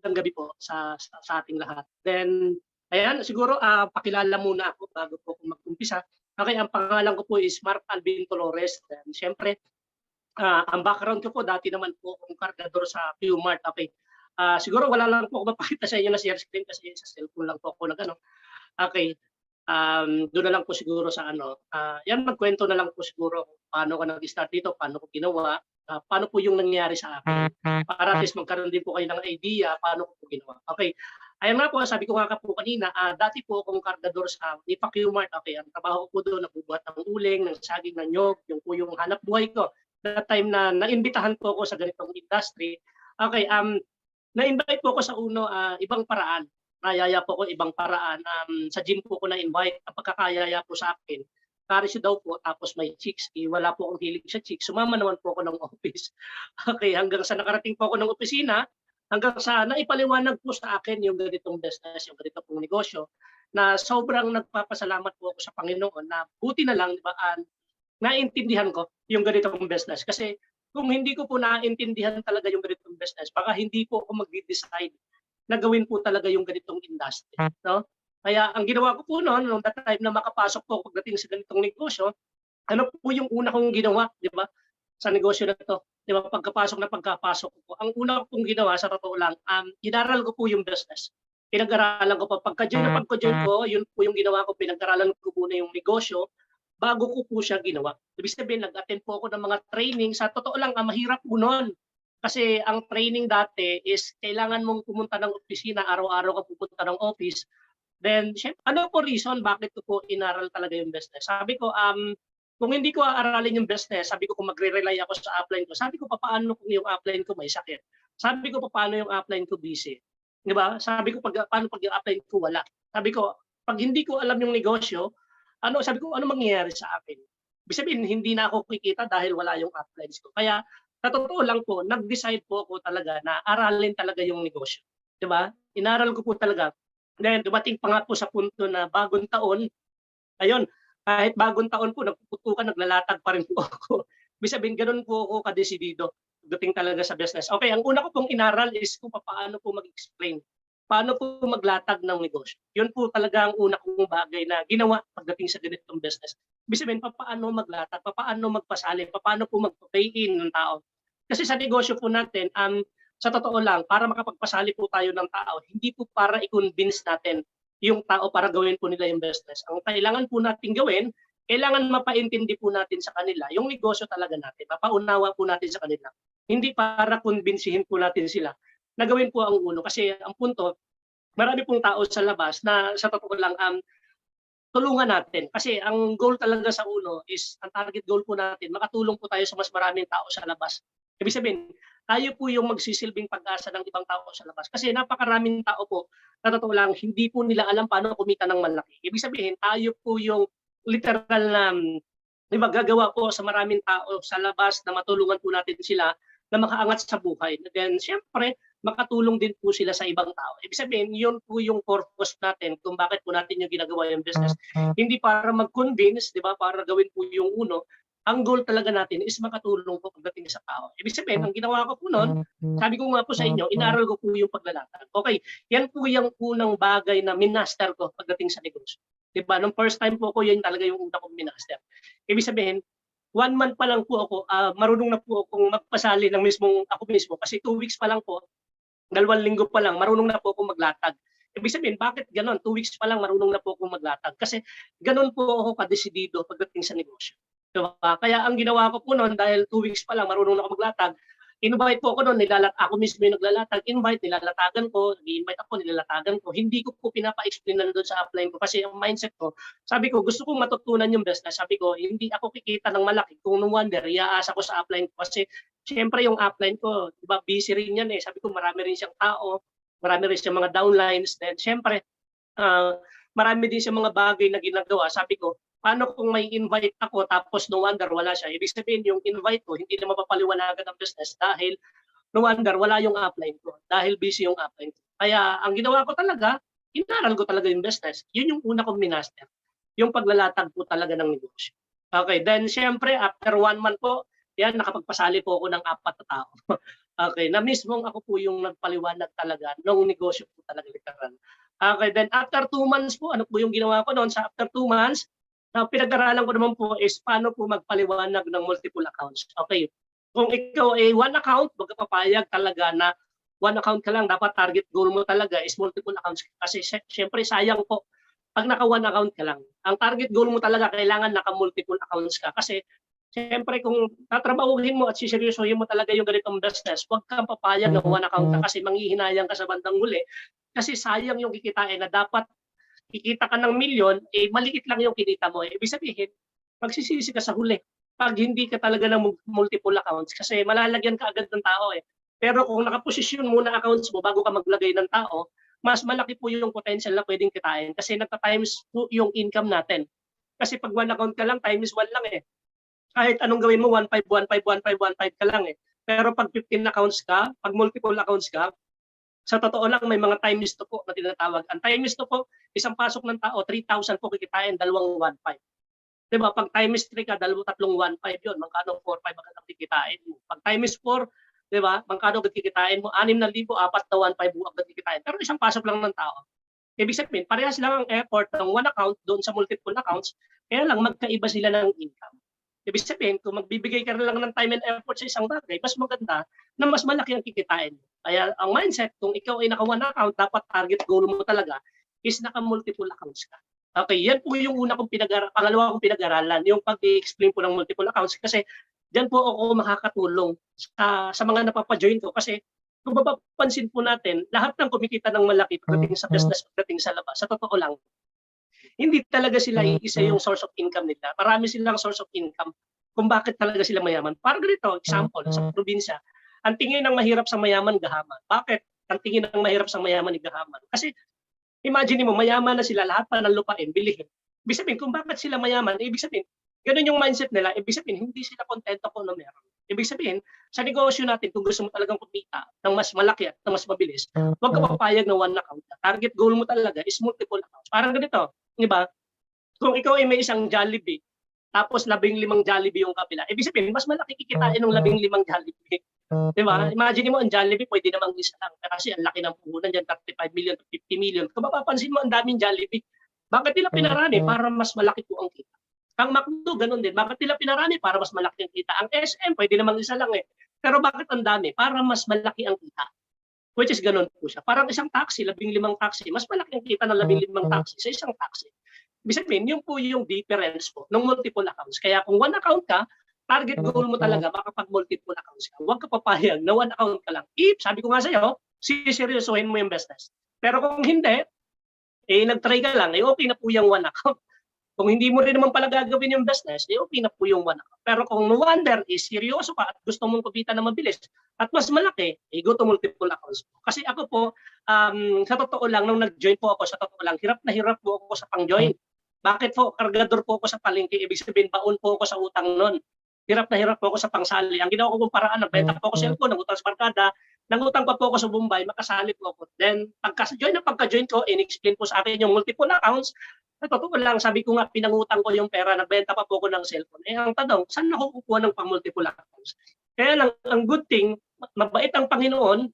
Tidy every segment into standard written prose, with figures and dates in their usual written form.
magandang gabi po sa ating lahat. Then, ayan, siguro pakilala muna ako bago po ako mag-umpisa. Okay, ang pangalan ko po is Mark Alvin Dolores. Then, siyempre, ang background ko po, dati naman po akong kargador sa Q-Mart. Okay. Siguro wala lang po ako mapakita sa inyo na share screen kasi sa cellphone lang po ako nag ano. Okay. Doon na lang po siguro sa ano, yan magkwento na lang po siguro kung paano ko nag-start dito, paano ko ginawa, paano po yung nangyari sa akin. Para at least magkaroon din po kayo ng idea paano ko po ginawa. Okay. Ayun nga po, sabi ko nga po kanina, dati po akong kargador sa Lipa Q-Mart. Okay, ang trabaho ko po doon, nagbubuhat ng uling, ng saging, ng nyog, yung po yung hanap buhay ko. That time na naimbitahan po ako sa ganitong industry. Okay, na-invite po ako sa uno, ibang paraan. Nayaya po ako ibang paraan. Sa gym po ako na-invite. Ang pagkakayaya po sa akin, Paris daw po, tapos may chicks. Wala po akong hilig sa chicks. Sumama naman po ako ng office. Okay, hanggang sa nakarating po ako ng opisina, hanggang sa naipaliwanag po sa akin yung ganitong business, yung ganitong pong negosyo, na sobrang nagpapasalamat po ako sa Panginoon na buti na lang, di ba, naintindihan ko yung ganitong business. Kasi kung hindi ko po naintindihan talaga yung ganitong business, baka hindi po ako mag-decide na gawin po talaga yung ganitong industry, no? Kaya ang ginawa ko po noon, nung that time na makapasok po pagdating sa ganitong negosyo, ano po yung una kong ginawa, di ba? Sa negosyo na to, di ba? Pagkapasok ko po, ang una ko pong ginawa sa totoo lang, inaral ko po yung business. Pinag-aralan ko pa pagka-join na pagka-join ko, yun po yung ginawa ko, pinag-aralan ko muna yung negosyo bago ko po siya ginawa. Ibig sabihin, nag-attend po ako ng mga training. Sa totoo lang, mahirap po noon. Kasi ang training dati is kailangan mong pumunta ng opisina, araw-araw ka pupunta ng office. Then, syempre, ano po reason bakit ko po inaral talaga yung business? Sabi ko, kung hindi ko aaralin yung business, sabi ko kung magre-rely ako sa upline ko, sabi ko paano kung yung upline ko may sakit? Sabi ko paano yung upline ko busy? Di ba? Sabi ko paano pag yung upline ko wala? Sabi ko, pag hindi ko alam yung negosyo, sabi ko, ano mangyayari sa akin? Ibig sabihin, hindi na ako kikita dahil wala yung uplines ko. Kaya, sa totoo lang po, nag-decide po ako talaga na aralin talaga yung negosyo. Diba? Inaral ko po talaga. Then, dumating pa nga po sa punto na bagong taon, ayun, kahit bagong taon po, nagpuputukan, naglalatag pa rin po ako. Ibig sabihin, ganun po ako kadesidido dating talaga sa business. Okay, ang una ko pong inaral is kung paano po mag-explain. Paano po maglatag ng negosyo. Yun po talaga ang una kong bagay na ginawa pagdating sa ganitong business. Ibig sabihin, paano maglatag, paano magpasali, paano po mag-pay in ng tao. Kasi sa negosyo po natin, sa totoo lang, para makapagpasali po tayo ng tao, hindi po para i-convince natin yung tao para gawin po nila yung business. Ang kailangan po natin gawin, kailangan mapaintindi po natin sa kanila yung negosyo talaga natin, mapaunawa po natin sa kanila. Hindi para kumbinsihin po natin sila na gawin po ang uno. Kasi ang punto, marami pong tao sa labas na sa totoo lang, tulungan natin. Kasi ang goal talaga sa uno is, ang target goal po natin, makatulong po tayo sa mas maraming tao sa labas. Ibig sabihin, tayo po yung magsisilbing pag-asa ng ibang tao sa labas. Kasi napakaraming tao po, na totoo lang, hindi po nila alam paano kumita ng malaki. Ibig sabihin, tayo po yung literal na, di ba, gagawa po sa maraming tao sa labas na matulungan po natin sila na makaangat sa buhay. And then, syempre, makatulong din po sila sa ibang tao. Ibig sabihin, yun po yung purpose natin kung bakit po natin yung ginagawa yung business. Hindi para mag-convince, di ba, para gawin po yung uno. Ang goal talaga natin is makatulong po pagdating sa tao. Ibig sabihin, ang ginawa ko po noon, sabi ko nga po sa inyo, inaral ko po yung paglalatag. Okay, yan po yung unang bagay na minaster ko pagdating sa negosyo. Diba? Nung first time po ko, yan talaga yung una kong minaster. Ibig sabihin, 1 month pa lang po ako, marunong na po akong magpasali ng ako mismo. Kasi 2 weeks pa lang po, 2 linggo pa lang, marunong na po akong maglatag. Ibig sabihin, bakit ganon? 2 weeks pa lang, marunong na po akong maglatag. Kasi ganon po ako kadesidido pagdating sa negosyo. Diba? Kaya ang ginawa ko po noon, dahil 2 weeks pa lang, marunong na ako maglatag, invite po ako noon, ako mismo yung naglalatag, nilalatagan ko, nag-invite ako, nilalatagan ko. Hindi ko po pinapa-explain na doon sa upline ko kasi ang mindset ko, sabi ko, gusto kong matutunan yung business. Sabi ko, hindi ako kikita ng malaki. Kung no wonder, iaasa ko sa upline ko kasi syempre yung upline ko, diba, busy rin yan eh. Sabi ko, marami rin siyang tao, marami rin siyang mga downlines. Then syempre, marami din siyang mga bagay na ginagawa. Sabi ko, paano kung may invite ako tapos no wonder wala siya? Ibig sabihin yung invite ko hindi na mapapaliwanagan ng business dahil no wonder wala yung upline ko. Dahil busy yung upline ko. Kaya ang ginawa ko talaga, inaral ko talaga yung business. Yun yung una kong minaster. Yung paglalatag po talaga ng negosyo. Okay, then syempre after 1 month po, yan nakapagpasali po ako ng 4 na tao. Okay, na mismong ako po yung nagpaliwanag talaga nung negosyo po talaga literal. Okay, then after 2 months po, ano po yung ginawa ko noon sa after 2 months, pinag-aralan ko naman po is paano po magpaliwanag ng multiple accounts. Okay, kung ikaw ay one account, wag ka papayag talaga na one account ka lang, dapat target goal mo talaga is multiple accounts kasi syempre sayang po pag naka one account ka lang. Ang target goal mo talaga kailangan naka multiple accounts ka kasi siyempre kung tatrabahuhin mo at siseryosohin mo talaga yung ganitong business, huwag kang papayag na one account ka kasi manghihinayang ka sa bandang huli. Kasi sayang yung kikitain na dapat kikita ka ng milyon, eh maliit lang yung kinita mo. Ibig sabihin, magsisisi ka sa huli. Pag hindi ka talaga ng multiple accounts kasi malalagyan ka agad ng tao eh. Pero kung nakaposisyon muna accounts mo bago ka maglagay ng tao, mas malaki po yung potential na pwedeng kitain kasi nagta-times 2 yung income natin. Kasi pag one account ka lang, times 1 lang eh. Kahit anong gawin mo, 1.5, 1.5, 1.5, 1.5 ka lang eh. Pero pag 15 accounts ka, pag multiple accounts ka, sa totoo lang may mga times to po na tinatawag. Ang times to po, isang pasok ng tao, 3,000 po kikitain, dalawang 1.5. Diba? Pag times 3 ka, tatlong 1.5 yun. Magkano 4.5 ang kikitain mo. Pag times 4, diba? Magkano kikitain mo? 6,000, 4 na 1.5 ang kikitain. Pero isang pasok lang ng tao. Ibig sabihin, parehas lang ang effort ng one account doon sa multiple accounts, kaya lang magkaiba sila ng income. Ibig sabihin, kung magbibigay ka lang ng time and effort sa isang bagay, mas maganda na mas malaki ang kikitain mo. Kaya ang mindset, kung ikaw ay naka one account, dapat target goal mo talaga is naka multiple accounts ka. Okay, yan po yung pangalawa kong pinag-aralan, yung pag-i-explain po ng multiple accounts kasi diyan po ako makakatulong sa mga napapajoin ko kasi kung mapapansin po natin, lahat ng kumikita ng malaki pagdating sa business, pagdating sa labas, sa totoo lang, hindi talaga sila iisa yung source of income nila. Marami silang source of income kung bakit talaga sila mayaman. Parang ganito, example, sa probinsya, ang tingin ng mahirap sa mayaman, gahaman. Bakit? Ang tingin ng mahirap sa mayaman ni gahaman. Kasi imagine mo, mayaman na sila, lahat pa ng lupain, bilihin. Ibig sabihin, kung bakit sila mayaman, ibig sabihin, ganun yung mindset nila, ibig sabihin, hindi sila kontento kung ano meron. Ibig sabihin, sa negosyo natin, kung gusto mo talagang kumita ng mas malaki at ng mas mabilis, huwag ka papayag na one account. Target goal mo talaga is multiple accounts. Parang ganito, di ba? Kung ikaw ay may isang Jollibee, tapos 15 Jollibee yung kabila, ibig sabihin, mas malaki kikitain ng 15 Jollibee. Di ba? Imagine mo, ang Jollibee, pwede namang isa lang. Kasi ang laki ng puhunan dyan, 35 million to 50 million. Kung mapapansin mo, ang daming Jollibee. Bakit nila pinarani? Para mas malaki po ang kita. Ang McDo, ganun din. Bakit nila pinarani? Para mas malaki ang kita. Ang SM, pwede namang isa lang eh. Pero bakit ang dami? Para mas malaki ang kita. Which is ganun po siya. Parang isang taxi, 15 taxi, mas malaki ang kita ng 15 taxi sa isang taxi. Ibig sabihin, yun po yung difference po ng multiple accounts. Kaya kung one account ka, target goal mo talaga makapag-multiple accounts ka. Huwag ka papayag na one account ka lang. If, sabi ko nga sa'yo, siseryosohin mo yung business. Pero kung hindi, nag-try ka lang, okay na po yung one account. Kung hindi mo rin naman pala gagawin yung business, okay na po yung one account. Pero kung no wonder is seryoso ka at gusto mong kumita na mabilis at mas malaki, go to multiple accounts. Kasi ako po, sa totoo lang, nung nag-join po ako, sa totoo lang, hirap na hirap po ako sa pang-join. Bakit po? Kargador po ako sa palengke. Ibig sabihin, baon po ako sa utang nun. Hirap na hirap po ako sa pangsali. Ang ginawa ko pong paraan, nagbenta po ako sa cellphone, nangutang sa barkada, nangutang pa po ako sa Bombay, makasali po ako. Then, pagka-join ko, in-explain po sa akin yung multiple accounts. Sa totoo lang, sabi ko nga, pinangutang ko yung pera, nagbenta pa po ako ng cellphone. Ang tanong, saan ako kukuha ng pang-multiple accounts? Kaya lang, ang good thing, mabait ang Panginoon,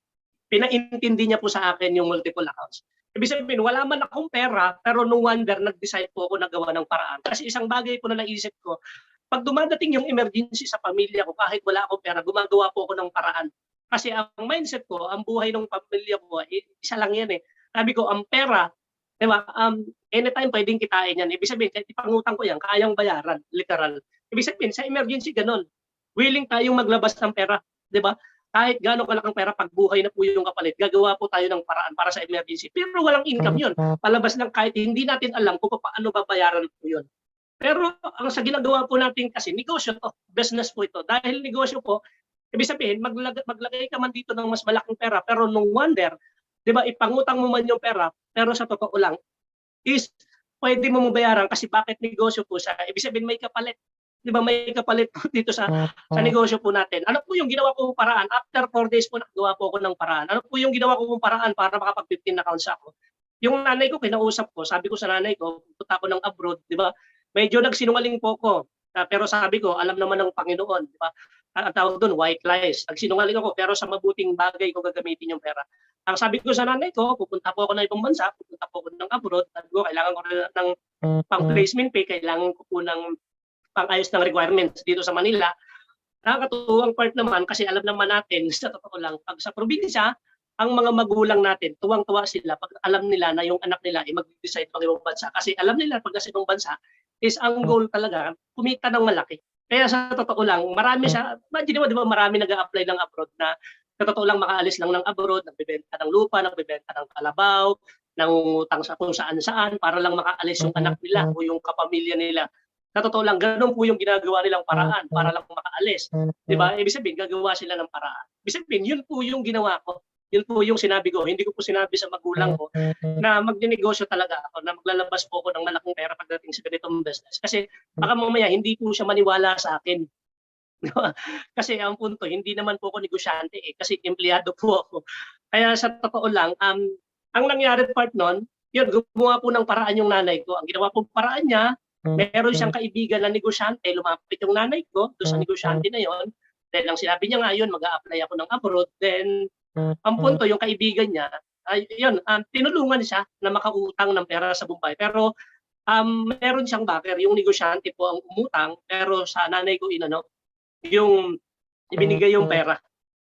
pinaintindi niya po sa akin yung multiple accounts. Ibig sabihin, wala man akong pera, pero no wonder, nag-decide po ako na gawa ng paraan. Kasi isang bagay po na naisip ko, pag dumadating yung emergency sa pamilya ko, kahit wala akong pera, gumagawa po ako ng paraan. Kasi ang mindset ko, ang buhay ng pamilya ko, isa lang yan eh. Sabi ko, ang pera, di ba, anytime pwedeng kitain yan. Ibig sabihin, kahit ipangutang ko yan, kayang bayaran, literal. Ibig sabihin, sa emergency, ganun. Willing tayong maglabas ng pera, di ba? Kahit gano'ng kalaking pera, pag buhay na po yung kapalit, gagawa po tayo ng paraan para sa emergency. Pero walang income yun. Palabas lang kahit hindi natin alam kung paano babayaran po yun. Pero ang sa ginagawa po natin kasi, negosyo to, business po ito. Dahil negosyo po, ibig sabihin, maglagay ka man dito ng mas malaking pera, pero nung wonder, di ba, ipangutang mo man yung pera, pero sa totoo lang, is pwede mo mabayaran kasi bakit negosyo po siya. Ibig sabihin, may kapalit. Di ba, may kapalit po dito sa negosyo po natin. Ano po yung ginawa kong paraan? After 4 days po, nagawa po ako ng paraan. Ano po yung ginawa kong paraan para makapag-15 accounts ako? Yung nanay ko, kinausap ko, sabi ko sa nanay ko, punta ako ng abroad, di ba? Medyo nagsinungaling po ko. Pero sabi ko, alam naman ng Panginoon, di ba? ang tawag doon, white lies. Nagsinungaling ako, pero sa mabuting bagay ko gagamitin yung pera. Ang sabi ko sa nanay ko, pupunta po ako ng ibang bansa, pupunta po ako ng abroad, sabi ko, kailangan ko rin ng pang-placement pay, kailangan ko po ng pang-ayos ng requirements dito sa Manila. Nakakatuwang part naman kasi alam naman natin, sa totoo lang, pag sa probinsya, ang mga magulang natin, tuwang-tuwa sila pag alam nila na yung anak nila ay mag-decide pang ibang bansa. Kasi alam nila pag nasa ibang bansa, is ang goal talaga, kumita ng malaki. Kaya sa totoo lang, marami sa, imagine mo, di ba marami nag-a-apply ng abroad na sa totoo lang makaalis lang ng abroad, nagbebenta ng lupa, nagbebenta ng kalabaw, nangungutang sa kung saan-saan para lang makaalis yung anak nila o yung kapamilya nila. Sa totoo lang, ganun po yung ginagawa nilang paraan para lang makaalis. Di ba? Ibig sabihin, gagawa sila ng paraan. Ibig sabihin, yun po yung ginawa ko. Yun po yung sinabi ko. Hindi ko po sinabi sa magulang ko na magninegosyo talaga ako, na maglalabas po ako ng malaking pera pagdating sa ganitong business. Kasi baka mamaya hindi po siya maniwala sa akin. Kasi ang punto, hindi naman po ako negosyante kasi empleyado po ako. Kaya sa totoo lang, ang nangyari part nun, yun, gumawa po ng paraan yung nanay ko. Ang ginawa po paraan niya, meron siyang kaibigan na negosyante, lumapit yung nanay ko doon sa negosyante na yon. Then ang sinabi niya nga yun, mag-a-apply ako ng abroad. Then ang punto, yung kaibigan niya, yun, tinulungan siya na makautang ng pera sa Bombay. Pero meron siyang backer, yung negosyante po ang umutang, pero sa nanay ko yung ibinigay yung pera.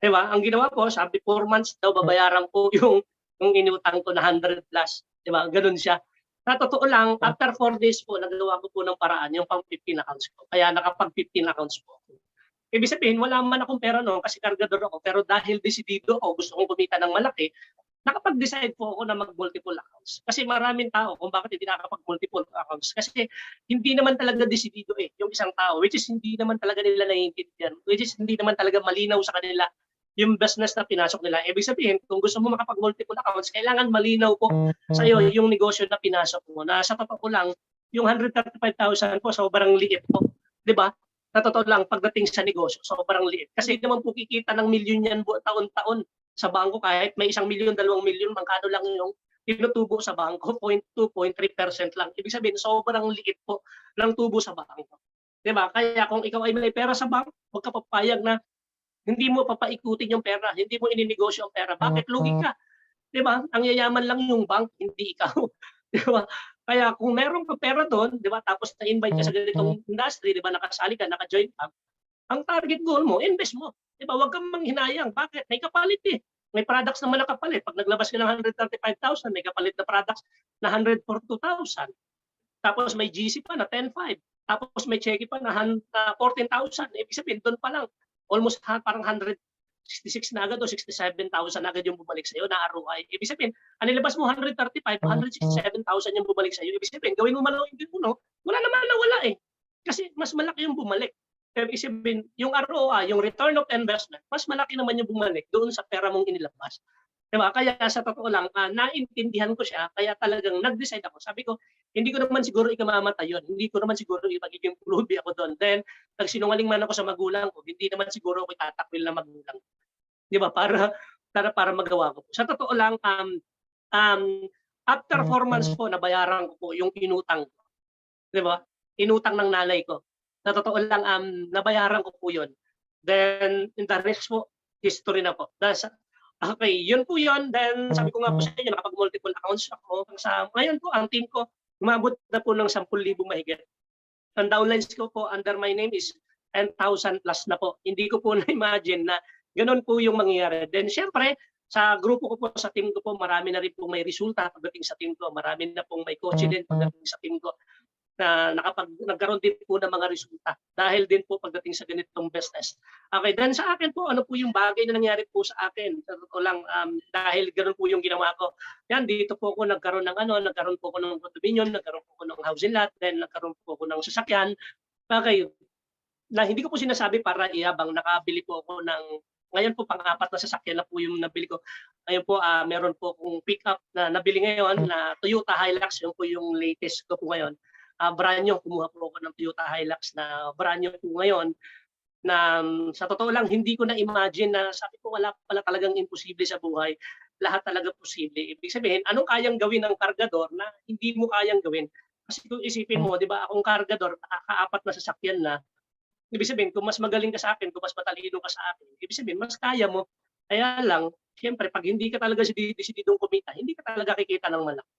Diba? Ang ginawa ko, sabi 4 months daw babayaran ko yung inutang ko na 100 plus. Diba? Ganun siya. Sa totoo lang, after 4 days po, nagawa ko po ng paraan yung pang 15 accounts ko. Kaya nakapag 15 accounts po ako. Ibig sabihin, wala man akong pera noon kasi kargador ako. Pero dahil desidido ako, gusto kong kumita ng malaki, nakapag-decide po ako na mag-multiple accounts. Kasi maraming tao kung bakit hindi nakakapag-multiple accounts. Kasi hindi naman talaga desidido yung isang tao, which is hindi naman talaga nila naiintindihan, which is hindi naman talaga malinaw sa kanila yung business na pinasok nila. Ibig sabihin, kung gusto mo makapag-multiple accounts, kailangan malinaw po sa iyo yung negosyo na pinasok mo. Na sa totoo lang, yung 135,000 po, sobrang liit po. Di ba? Sa totoo lang, pagdating sa negosyo, sobrang liit. Kasi naman po kikita ng milyon yan taon-taon sa bangko kahit may 1 milyon, 2 milyon, magkano lang yung tinutubo sa bangko, 0.2, 0.3% lang. Ibig sabihin, sobrang liit po ng tubo sa bangko. Diba? Kaya kung ikaw ay may pera sa bangko, huwag ka papayag na hindi mo papaikutin yung pera, hindi mo ininegosyo ang pera. Bakit? Lugi ka. Diba? Ang yayaman lang yung bank, hindi ikaw. Diba? Kaya kung meron ka pera doon, diba? Tapos na-invite ka sa ganitong industry, diba? Nakasali ka, naka-join ka, ang target goal mo, invest mo. Diba? Huwag kang manghinayang. Bakit? May kapalit May products naman na kapalit. Pag naglabas ka ng 135,000, may kapalit na products na 142,000. Tapos may GC pa na 10,500. Tapos may cheque pa na 14,000. Ibig sabihin, doon pa lang, almost parang 166 na agad o 67,000 na agad yung bumalik sa'yo na ROI. Ibig sabihin, ang nilabas mo 135, 167,000 yung bumalik sa'yo. Ibig sabihin, gawin mo man lang yung wala naman nawala Kasi mas malaki yung bumalik. Ibig sabihin, yung ROI, yung return of investment, mas malaki naman yung bumalik doon sa pera mong inilabas. Diba? Kaya sa totoo lang, naintindihan ko siya, kaya talagang nag-decide ako. Sabi ko, hindi ko naman siguro ikamamatay yun. Hindi ko naman siguro magiging pulubi ako doon. Then, nagsinungaling man ako sa magulang ko, hindi naman siguro ako itatakwil na magulang. Di ba? Para magawa ko. Sa totoo lang, after 4 months po, nabayaran ko po yung inutang ko. Di ba? Inutang ng nanay ko. Sa totoo lang, nabayaran ko po yun. Then, in the rest po, history na po. Okay, yun po yun. Then, sabi ko nga po sa inyo, nakapag-multiple accounts ako. Ngayon po, ang team ko, umabot na po ng 10,000 mahigit. Ang downlines ko po under my name is 10,000 plus na po. Hindi ko po na-imagine na ganun po yung mangyayari. Then, syempre, sa grupo ko po, sa team ko po, marami na rin po may resulta pagdating sa team ko. Marami na pong may coach din pagdating sa team ko na nagkaroon din po ng mga resulta dahil din po pagdating sa ganitong business. Okay, then sa akin po, ano po yung bagay na nangyari po sa akin? Sa totoo lang, dahil ganun po yung ginawa ko. Yan, dito po ako nagkaroon nagkaroon po ako ng condominium, nagkaroon po ako ng housing lot, then nagkaroon po ako ng sasakyan. Okay, na hindi ko po sinasabi para iyabang, nakabili po ako ngayon po pang-apat na sasakyan na po yung nabili ko. Ngayon po, meron po akong pick-up na nabili ngayon na Toyota Hilux, yung po yung latest ko po ngayon. Brand new, kumuha po ako ng Toyota Hilux na brand new po ngayon na sa totoo lang hindi ko na-imagine na sabi ko wala pala talagang imposible sa buhay. Lahat talaga posible. Ibig sabihin, anong kayang gawin ng kargador na hindi mo kayang gawin? Kasi kung isipin mo, di ba, akong kargador, nakakaapat na sasakyan na, Ibig sabihin kung mas magaling ka sa akin, kung mas matalino ka sa akin, ibig sabihin mas kaya mo. Kaya lang, siyempre 'pag hindi ka talaga desididong kumita, hindi ka talaga kikita ng malaki.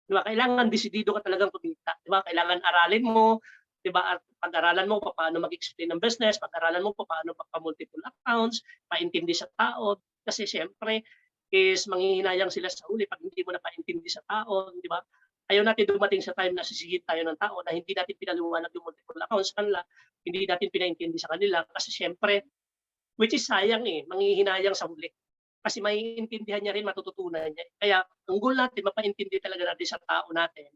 'Di ba? Kailangan desidido ka talagang kumita, 'di ba? Kailangan aralin mo, 'di ba? At pag-aralan mo paano mag-explain ng business, pag-aralan mo paano magpa-multiple accounts, paintindi sa tao. Kasi siyempre is manghihinayang sila sa huli 'pag hindi mo na paintindi sa tao, 'di ba? Ayaw natin dumating sa time na sisingilin tayo ng tao na hindi natin pinaliwanag yung multiple accounts sa kanila, hindi natin pinaintindi sa kanila kasi siyempre which is sayang, manghihinayang sa huli. Kasi maiintindihan niya rin, matututunan niya. Kaya ang goal natin mapaintindi talaga natin sa tao natin,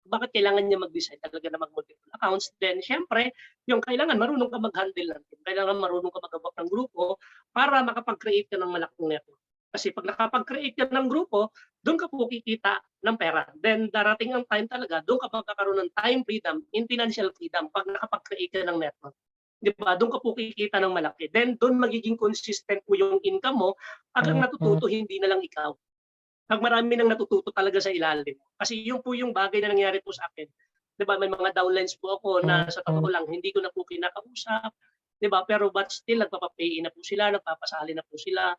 bakit kailangan niya mag-decide talaga na mag-multiple accounts. Then siyempre, yung kailangan marunong ka mag-handle ng team, kailangan marunong ka mag-hawak ng grupo para makapag-create ka ng malaking network. Kasi 'pag nakapag-create ka ng grupo, do'n ka po kikita ng pera. Then darating ang time talaga, do'n ka magkakaroon ng time freedom, in financial freedom 'pag nakapag-create ka ng network. 'Di ba? Do'n ka po kikita ng malaki. Then do'n magiging consistent mo yung income mo hanggang natututo hindi na lang ikaw. 'Pag marami nang natututo talaga sa ilalim. Kasi yun po yung bagay na nangyari po sa akin. 'Di ba may mga downlines po ako na sa totoo lang hindi ko na po kinakausap, 'di ba? Pero but still nagpapa-pay in na po sila, nagpapasali na po sila,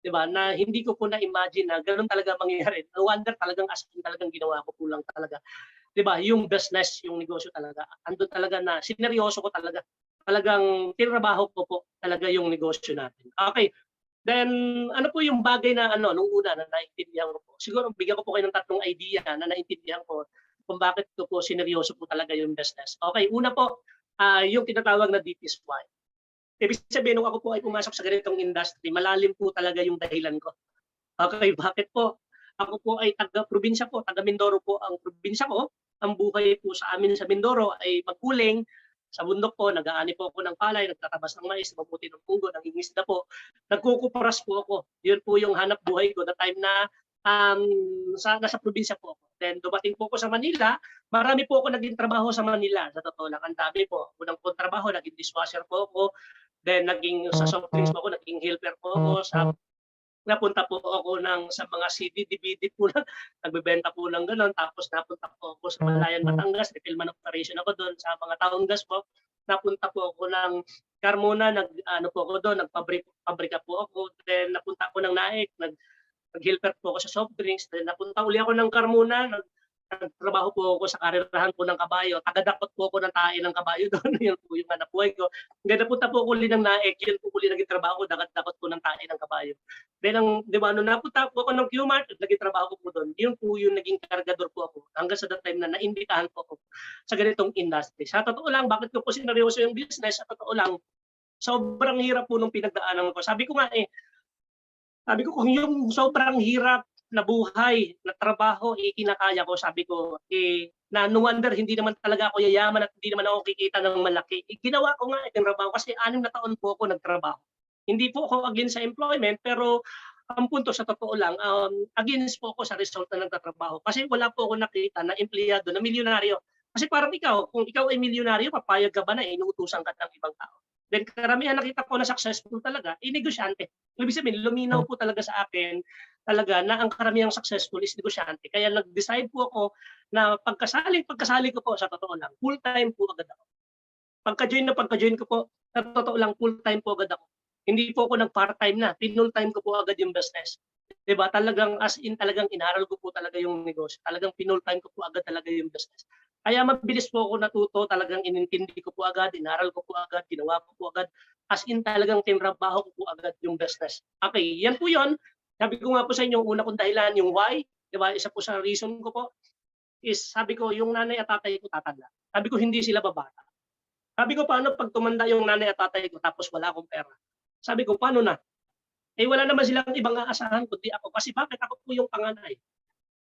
'di ba? Na hindi ko po na-imagine na gano'n talaga mangyayari. No wonder talagang as in talagang ginawa ko po lang talaga. 'Di ba? Yung business, yung negosyo talaga. Andun talaga na sineryoso ko talaga. Talagang tinrabaho ko po talaga yung negosyo natin. Okay. Then ano po yung bagay na ano nung una na naintindihan ko po, siguro bigyan ko po kayo ng tatlong idea na naintindihan ko kung bakit ko po sineryoso po talaga yung business. Okay, una po, yung tinatawag na DPSY. Ibig sabihin nung ako po ay pumasok sa ganitong industry, malalim po talaga yung dahilan ko. Okay, bakit po? Ako po ay taga-probinsya po, taga Mindoro po ang probinsya ko. Ang buhay po sa amin sa Mindoro ay maguling. Sa bundok po, nag-aani po ako ng palay, nagtatabas ng mais, mabuti ng punggo, nangingisda po. Nagkukuparas po ako. Yun po yung hanap buhay ko the time na nasa probinsya po ako. Then dumating po ako sa Manila, marami po ako naging trabaho sa Manila. Sa totoo lang, ang dami po. Unang po trabaho, naging dishwasher po ako. Then naging sa soft drinks po ako, naging helper po ako. Napunta po ako sa mga CD, DVD po lang, nagbebenta po ng gano'n. Tapos napunta po ako sa Malayan, Batangas, refillman operation ako do'n sa mga taong gas po. Napunta po ako ng Carmona, nag-ano po ako do'n, pabrika po ako. Then napunta ako ng Naik, nag-helper po ako sa soft drinks. Then napunta uli ako ng Carmona, nagtrabaho po ako sa karerahan po ng kabayo. Taga-dakot po ako ng tae ng kabayo doon. Yun po yung hanap buhay ko. Hanggang napunta po ako uli ng Naik, yun po uli naging trabaho ko, dakot po ng tae ng kabayo. Then di ba, nung napunta po ako ng Q-Mart, naging trabaho ko po doon. Yun po yung naging kargador po ako. Hanggang sa that time na naimbitahan po ako sa ganitong industry. Sa totoo lang, bakit ko po sineryoso yung business? Sa totoo lang, sobrang hirap po nung pinagdaanan ko. Sabi ko kung yung sobrang hirap na buhay, na trabaho, kinakaya ko, sabi ko, na no wonder hindi naman talaga ako yayaman at hindi naman ako kikita ng malaki. Ginawa ko nga trabaho kasi 6 na taon po ako nagtrabaho. Hindi po ako against sa employment, pero ang punto sa totoo lang, against po ako sa result na nagtatrabaho. Kasi wala po ako nakita na empleyado na milyonaryo. Kasi parang ikaw, kung ikaw ay milyonaryo, papayag ka ba na inuutusan ka ng ibang tao? Then karamihan nakita ko na successful talaga, negosyante. Ibig sabihin, luminaw po talaga sa akin talaga na ang karamihang successful is negosyante. Kaya nag-decide po ako na pagkasali ko po sa totoo lang, full-time po agad ako. Pagka-join ko po, sa totoo lang, full-time po agad ako. Hindi po ako nag-part-time na, pinul-time ko po agad yung business. 'Di ba? Talagang as in talagang inaral ko po talaga yung negosyo. Talagang pinul-time ko po agad talaga yung business. Kaya mabilis po ako natuto, talagang inintindi ko po agad, inaral ko po agad, ginawa ko po agad. As in talagang tinrabaho ko po agad yung business. Okay, yan po yun. Sabi ko nga po sa inyo, una kong dahilan yung why. 'Di ba? Isa po sa reason ko po is sabi ko yung nanay at tatay ko tatanda. Sabi ko hindi sila babata. Sabi ko paano pag tumanda yung nanay at tatay ko tapos wala akong pera. Sabi ko paano na? Wala naman silang ibang aasahan kundi ako. Kasi bakit ako po yung panganay?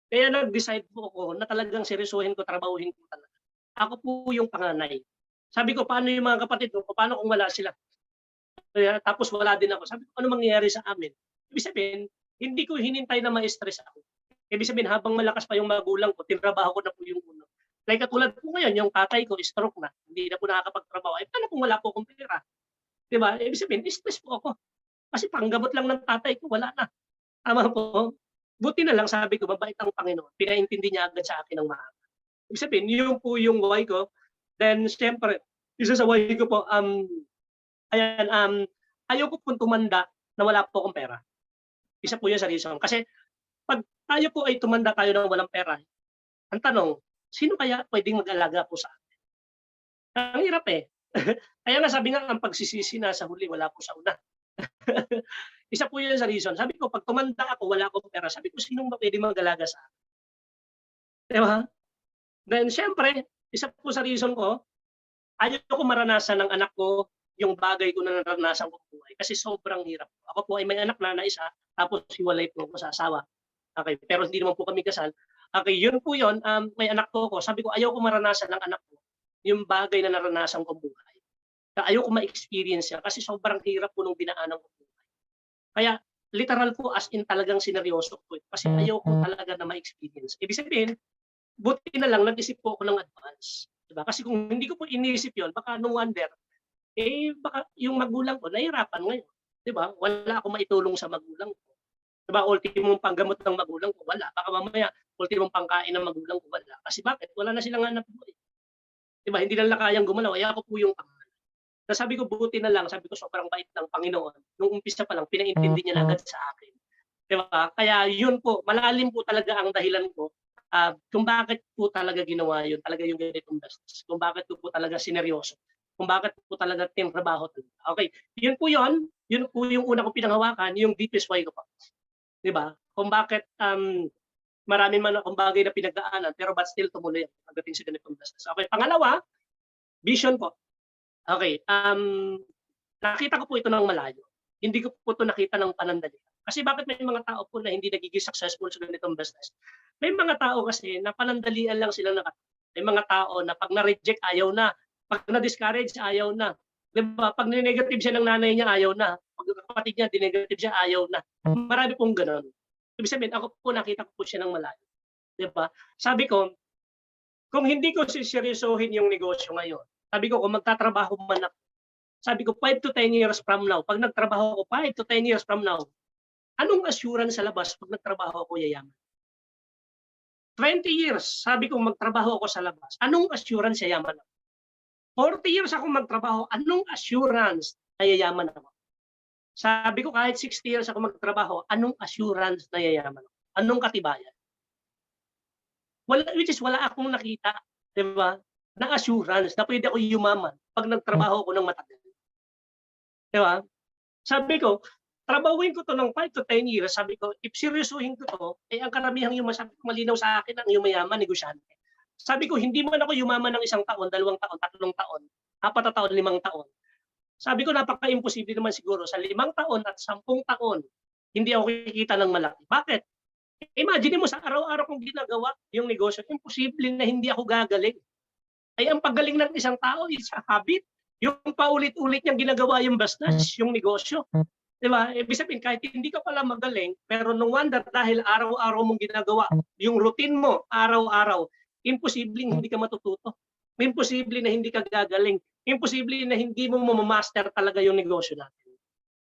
Kaya nag-decide po ako na talagang seryosohin ko, trabahuhin ko talaga. Ako po yung panganay. Sabi ko, paano yung mga kapatid ko? Paano kung wala sila? Kaya, tapos wala din ako. Sabi ko, ano mangyayari sa amin? Ibig sabihin, hindi ko hinintay na ma-stress ako. Ibig sabihin, habang malakas pa yung magulang ko, tinrabaho ko na po yung uno. Like katulad po ngayon, yung tatay ko, stroke na. Hindi na po nakakapagtrabaho. Paano kung wala po akong pera? Diba? Ibig sabihin, stress po ako. Kasi panggamot lang ng tatay ko, wala na. Tama po. Buti na lang sabi ko, mabait ang Panginoon. Pinaintindi niya agad sa akin ng maaga. Ibig sabihin, yun po yung why ko. Then, siyempre, isa sa why ko po, Ayan, ayoko pong tumanda na wala po akong pera. Isa po 'yun sa reason. Kasi 'pag tayo po ay tumanda tayo ng walang pera, ang tanong, sino kaya puwedeng mag-alaga po sa atin? Ang hirap, eh. Kaya nga sabi nga ang pagsisisi nasa huli, wala po sa una. Isa po 'yun sa reason. Sabi ko 'pag tumanda ako, wala akong pera, sabi ko sinong ba puwedeng mag-alaga sa akin, 'di ba? Then siyempre, isa po sa reason ko, ayaw ko maranasan ng anak ko yung bagay ko na naranasan kong buhay kasi sobrang hirap. Ako po ay may anak na isa, tapos hiwalay po ako sa asawa. Okey, pero hindi naman po kami kasal. Okey, yun po yun, may anak po ako. Sabi ko ayaw ko maranasan ng anak ko yung bagay na naranasan kong buhay. Ayaw ko ma-experience yan kasi sobrang hirap po nung dinaanan kong buhay. Kaya literal po as in talagang sineryoso ko kasi ayaw ko talaga na ma-experience. Ibig sabihin, buti na lang nag-isip po ako ng advance, 'di ba? Kasi kung hindi ko po inisip 'yon, baka no wonder, baka yung magulang ko nahihirapan ngayon, 'di ba? Wala akong maitulong sa magulang ko. 'Di ba, ultimong panggamot ng magulang ko wala, baka mamaya ultimong pangkain ng magulang ko wala. Kasi bakit? Wala na silang hanapbuhay. 'Di ba, hindi nila kayang gumalaw, eh, ako po yung panganay. Na sabi ko buti na lang, sabi ko sobrang bait ng Panginoon, nung umpisa pa lang pinaintindi niya na agad sa akin. 'Di ba? Kaya yun po, malalim po talaga ang dahilan ko, kung bakit po talaga ginawa yun, talaga yung ganitong business. Kung bakit ko po talaga sineryoso. Kung bakit po talaga tinrabaho talaga. Okay, yun po yun. Yun po yung una kong pinanghawakan, yung deepest why ko pa. 'Di ba? Kung bakit, marami man akong bagay na pinagdaanan, pero but still tumuloy ako pagdating sa ganitong business. Okay, pangalawa, vision po. Okay, nakita ko po ito ng malayo. Hindi ko po ito nakita ng panandalian. Kasi bakit may mga tao po na hindi nagiging successful sa ganitong business? May mga tao kasi na panandalian lang sila may mga tao na 'pag na-reject ayaw na, 'pag na-discourage ayaw na, 'di ba? 'Pag ni-negative siya ng nanay niya ayaw na, 'pag yung kapatid niya di-negative siya ayaw na. Marami pong gano'n. Ibig sabihin ako po nakita ko po siya ng malayo, 'di ba? Sabi ko, kung hindi ko seseryosohin yung negosyo ngayon, sabi ko kung magtatrabaho man ako, sabi ko 5 to 10 years from now, 'pag nagtrabaho ako 5 to 10 years from now, anong assurance sa labas 'pag nagtrabaho ako yayaman? 20 years, sabi ko magtrabaho ako sa labas, anong assurance yayaman ako? 40 years ako magtrabaho, anong assurance na yayaman ako? Sabi ko kahit 60 years ako magtrabaho, anong assurance na yayaman ako? Anong katibayan? Which is wala akong nakita, 'di ba, na assurance na pwede ako yumaman 'pag nagtrabaho ako ng matagal. 'Di ba? Sabi ko, trabahuin ko 'to ng 5 to 10 years, sabi ko, if seryosohin ko 'to, ang karamihang malinaw sa akin ang yumayaman, negosyante. Sabi ko, hindi man ako yumaman ng 1 taon, 2 taon, 3 taon, 4 na taon, 5 taon. Sabi ko, napaka-imposible naman siguro sa 5 taon at 10 taon, hindi ako kikita ng malaki. Bakit? Imagine mo sa araw-araw kong ginagawa yung negosyo, imposible na hindi ako gagaling. Ay ang paggaling ng isang tao is a habit. Yung paulit-ulit niyang ginagawa yung business, yung negosyo. 'Di ba? Ibig sabihin kahit hindi ka pala magaling, pero no wonder dahil araw-araw mong ginagawa, yung routine mo araw-araw, imposibleng hindi ka matututo. Imposible na hindi ka gagaling. Imposible na hindi mo mama-master talaga yung negosyo natin.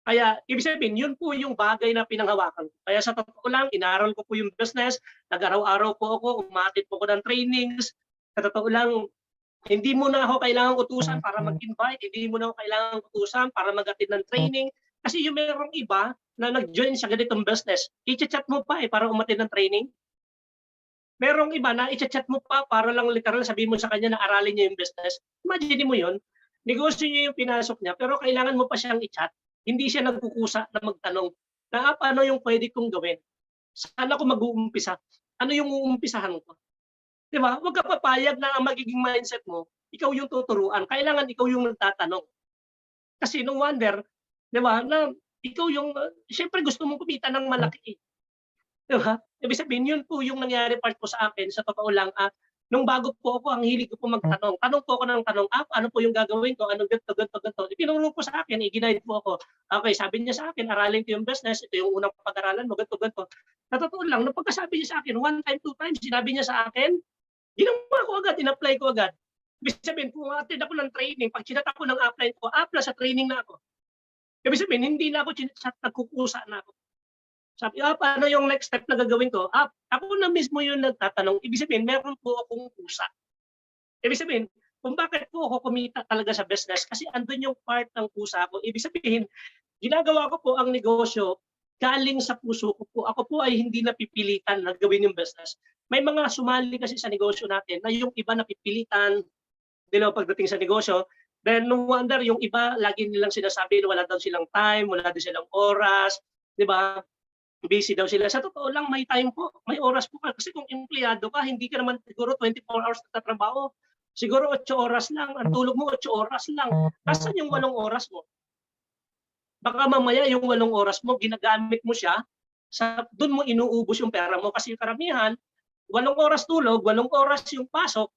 Kaya ibig sabihin, yun po yung bagay na pinanghawakan ko. Kaya sa totoo lang, inaral ko po yung business, nag-araw-araw po ako, umattend po ako ng trainings. Sa totoo lang, hindi mo na ako kailangang utusan para mag-invite, hindi mo na ako kailangang utusan para mag-attend ng training. Kasi yung merong iba na nag-join sa ganitong business, i-chat mo pa para umattend ng training. Merong iba na i-chat mo pa para lang literal sabihin mo sa kanya na aralin niya yung business. Imagine mo yun, negosyo niya yung pinasok niya, pero kailangan mo pa siyang i-chat. Hindi siya nagkukusa na magtanong na ano yung pwede kong gawin? Saan ako mag-uumpisa? Ano yung uumpisahan ko? 'Di ba? Huwag ka papayag na ang magiging mindset mo, ikaw yung tuturuan. Kailangan ikaw yung nagtatanong. Kasi no wonder, 'di ba, na ikaw yung siyempre gusto mong kumita ng malaki, 'di ba? Ibig sabihin yun po yung nangyari part po sa akin sa totoo lang, nung bago po ako ang hilig ko po magtanong. Tanong po ako ng tanong, ano po yung gagawin ko? Anong ganito, ganito, ganito. Tinulong po sa akin, i-guide po ako. Okay, sabi niya sa akin, aralin ko yung business, ito yung unang pag-aralan mo, ganito, ganito. Sa totoo lang, nung pagkasabi niya sa akin, 1 time, 2 times, sinabi niya sa akin, ginawa ko agad, in-apply ko agad. Ibig sabihin, kung attend ako ng training, pag chinat ako ng upline ko, sa training na ako. Ibig sabihin, hindi na ako chinat, nagkukusa na ako. Sabi, paano yung next step na gagawin ko? Ako na mismo yung nagtatanong. Ibig sabihin, meron po akong kusa. Ibig sabihin, kung bakit po ako kumita talaga sa business kasi andun yung part ng pusa ko. Ibig sabihin, ginagawa ko po ang negosyo galing sa puso ko po. Ako po ay hindi napipilitan na gawin yung business. May mga sumali kasi sa negosyo natin na yung iba napipilitan, pagdating sa negosyo. Then no wonder yung iba lagi nilang sinasabi na wala daw silang time, wala din silang oras, 'di ba? Busy daw sila. Sa totoo lang may time po, may oras po kasi kung empleyado ka hindi ka naman siguro 24 hours nagtatrabaho. Siguro 8 oras lang, ang tulog mo 8 oras lang. Nasaan yung 8 oras mo? Baka mamaya yung 8 oras mo ginagamit mo siya dun mo inuubos yung pera mo kasi yung karamihan 8 oras tulog, 8 oras yung pasok.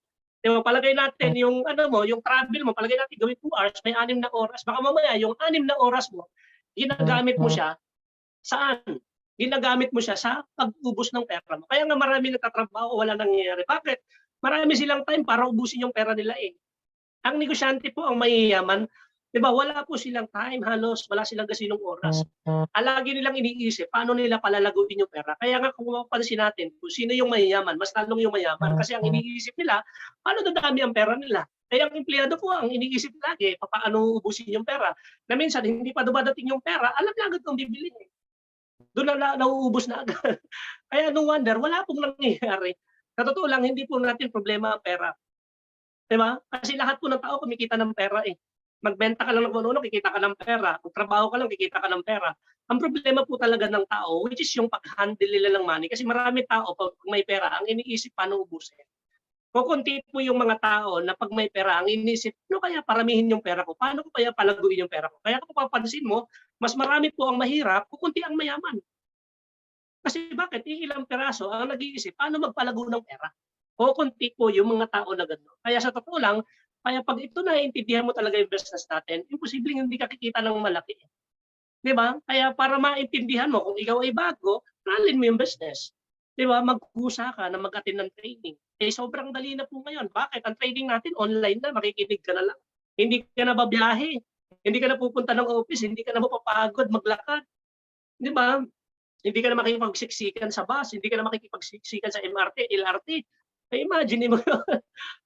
Di ba, palagay natin yung ano mo, yung travel mo, palagay natin gawin 2 hours, may 6 na oras. Baka mamaya yung 6 na oras mo, ginagamit mo siya saan? Ginagamit mo siya sa pag-ubos ng pera mo. Kaya nga marami nagtatrabaho, wala nangyayari. Bakit? Marami silang time para ubusin yung pera nila eh. Ang negosyante po ang mayayaman, 'di ba? Wala po silang time halos, wala silang gasinong oras. Lagi nilang iniisip paano nila palalaguin yung pera. Kaya nga kung mapapansin natin kung sino yung mayayaman, mas lalong yung mayaman kasi ang iniisip nila, paano dadami ang pera nila. Kaya ang empleyado po ang iniisip lagi, paano ubusin yung pera. Na minsan hindi pa dumadating yung pera, alam na agad kung bibilhin eh. Doon na nauubos na agad. Kaya no wonder, wala pong nangyayari. Sa totoo lang, hindi po natin problema ang pera. 'Di ba? Kasi lahat po ng tao kumikita ng pera eh. Magbenta ka lang ng kung ano, kikita ka ng pera. Magtrabaho ka lang, kikita ka ng pera. Ang problema po talaga ng tao, which is yung pag-handle nila ng money. Kasi marami tao, pag may pera, ang iniisip paano ubusin. Kukunti po yung mga tao na pag may pera, ang iniisip, ano kaya paramihin yung pera ko? Paano ko kaya palaguin yung pera ko? Kaya kung papansin mo, mas marami po ang mahirap, kukunti ang mayaman. Kasi bakit? Iilang peraso ang nag-iisip, paano magpalago ng pera? Kukunti po yung mga tao na gano'n. Kaya sa totoo lang, kaya pag ito naiintindihan mo talaga yung business natin, imposibleng hindi ka kikita ng malaki. 'Di ba? Kaya para maintindihan mo kung ikaw ay bago, aralin mo yung business. 'Di ba? Magkusa ka na mag-attend ng training. Eh sobrang dali na po ngayon. Bakit? Ang trading natin online na, makikinig ka na lang. Hindi ka na babiyahe. Hindi ka na pupunta ng office, hindi ka na mapapagod maglakad. 'Di ba? Hindi ka na makikipagsiksikan sa bus, hindi ka na makikipagsiksikan sa MRT, LRT. Eh, imagine mo yun.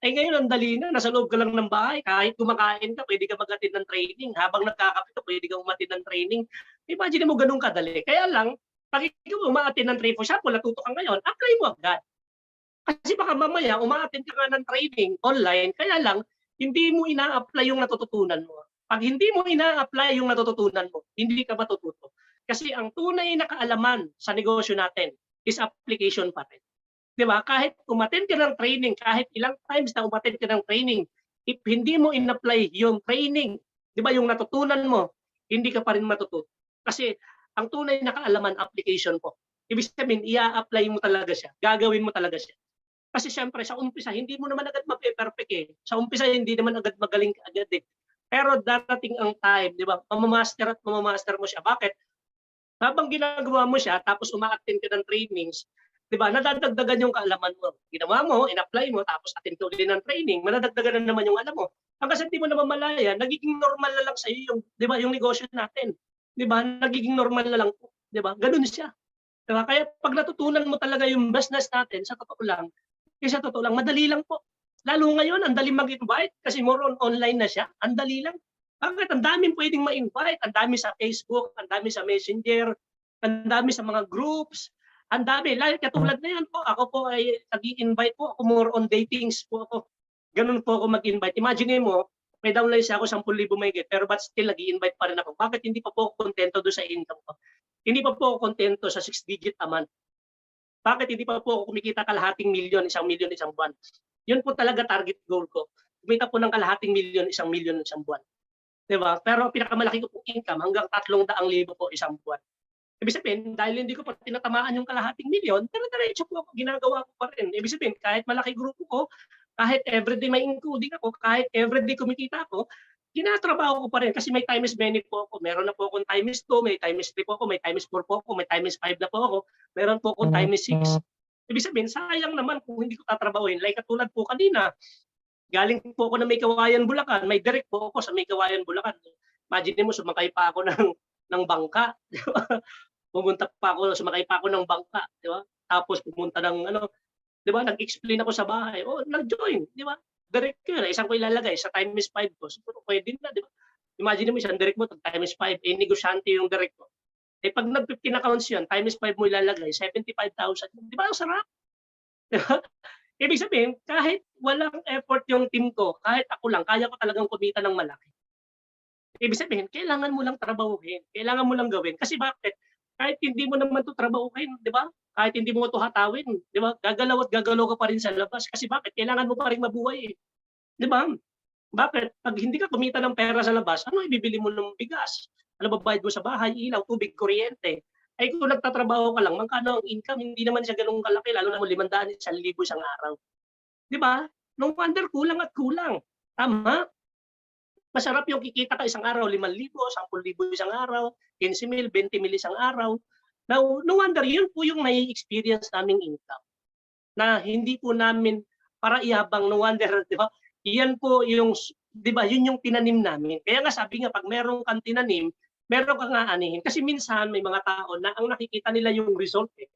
Eh, ngayon ang dali na, nasa loob ka lang ng bahay, kahit kumakain ka, pwede ka mag-attend ng training. Habang nagkakape ka, pwede kang umattend ng training. Imagine mo ganun kadali. Kaya lang, pag ikaw uma-attend ng training, for example, natuto ka ngayon, apply mo agad. Kasi baka mamaya, uma-attend ka nga ng training online, kaya lang, hindi mo ina-apply yung natututunan mo. Pag hindi mo ina-apply yung natututunan mo, hindi ka matututo. Kasi ang tunay na kaalaman sa negosyo natin is application pa rin. 'Di ba? Kahit umattend ka ng training, kahit ilang times na umattend ka ng training, if hindi mo in-apply yung training, 'di ba yung natutunan mo, hindi ka pa rin matututo. Kasi ang tunay na kaalaman, application po. Ibig sabihin, i-a-apply mo talaga siya, gagawin mo talaga siya. Kasi siyempre sa umpisa, hindi mo naman agad mape-perfect eh. Sa umpisa, hindi naman agad magaling ka agad eh. Pero darating ang time, 'di ba? Mamamaster at mamamaster mo siya. Bakit? Habang ginagawa mo siya tapos uma-attend ka ng trainings, 'di ba, nadadagdagan yung kaalaman mo. Ginawa mo, in-apply mo, tapos attend ka uli ng training, madadagdagan na naman yung alam mo. Hanggang sa di mo namamalayan, nagiging normal na lang sa'yo yung, 'di ba, yung negosyo natin. 'Di ba, nagiging normal na lang po, 'di ba? Gano'n siya. 'Di ba? Kaya 'pag natutunan mo talaga yung business natin, sa totoo lang, madali lang po. Lalo ngayon, ang dali mag-invite kasi more on online na siya. Ang dali lang. Bakit? Ang daming pwedeng ma-invite. Ang dami sa Facebook, ang dami sa Messenger, ang dami sa mga groups, ang dami. Like katulad na yan po, ako po ay nag-i-invite po ako, more on datings po ako. Ganun po ako mag-invite. Imagine mo, may downline siya ako 10,000 mahigit, pero but still nag-i-invite pa rin ako. Bakit hindi pa po ako kontento doon sa income ko? Hindi pa po ako kontento sa 6-digit a month. Bakit hindi pa po ako kumikita kalahating milyon, 1,000,000 isang buwan? Yun po talaga target goal ko. Kumita po ng kalahating milyon, 1,000,000 isang buwan. 'Di ba? Pero ang pinakamalaki ko pong income hanggang 300,000 po isang buwan. Ibig sabihin, dahil hindi ko pa tinatamaan yung kalahating milyon, dire-diretso po ako, ginagawa ko pa rin. Ibig sabihin, kahit malaki grupo ko, kahit everyday may including ako, kahit everyday kumikita ako, tinatrabaho ko pa rin kasi may times many po ako. Meron na po akong times 2, may times 3 po ako, may times 4 po ako, may times 5 na po ako, meron po akong times 6. Ibig sabihin, sayang naman kung hindi ko tatrabahuin. Like katulad po kanina, galing po ako ng May Kawayan, Bulacan, may direct po ako sa May Kawayan, Bulacan. Imagine mo, sumakay pa ako ng bangka, di ba? Sumakay pa ako ng bangka, di ba? Tapos pumunta ng ano, di ba? Nag-explain ako sa bahay. Oh, nag-join, di ba? direct ko yun, isang ko ilalagay sa times 5 ko, siguro pwede na, di ba? Imagine mo isang direct mo times 5, eh negosyante yung direct mo. Eh pag nag-15 accounts yun, times 5 mo ilalagay, 75,000. Di ba ang sarap? Di ba? Ibig sabihin, kahit walang effort yung team ko, kahit ako lang, kaya ko talagang kumita ng malaki. Ibig sabihin, kailangan mo lang trabahuhin, kailangan mo lang gawin. Kasi bakit? Kahit hindi mo naman 'to trabahuhin, 'di ba? Kahit hindi mo 'to hatawin, 'di ba? Gagalaw at gagalaw ka pa rin sa labas. Kasi bakit? Kailangan mo pa rin mabuhay, eh, 'di ba? Bakit? 'Pag hindi ka kumita ng pera sa labas, ano ibibili mo ng bigas? Ano babayad mo sa bahay, ilaw, tubig, kuryente? Ay kung nagtatrabaho ka lang, magkano ang income? Hindi naman siya gano'n kalaki, lalo na kung 500, 1,000 isang araw, 'di ba? No wonder kulang at kulang. Tama? Masarap yung kikita ka isang araw 5,000, 10,000 isang araw, 15,000, 20,000 isang araw. Now, no wonder yun po yung nai-experience naming income na hindi po namin para ihabang, no wonder, 'di ba? Yan po yung 'di ba, yun yung tinanim namin. Kaya nga sabi nga 'pag meron kang tinanim, meron kang aanihin. Kasi minsan may mga tao na ang nakikita nila yung result, eh,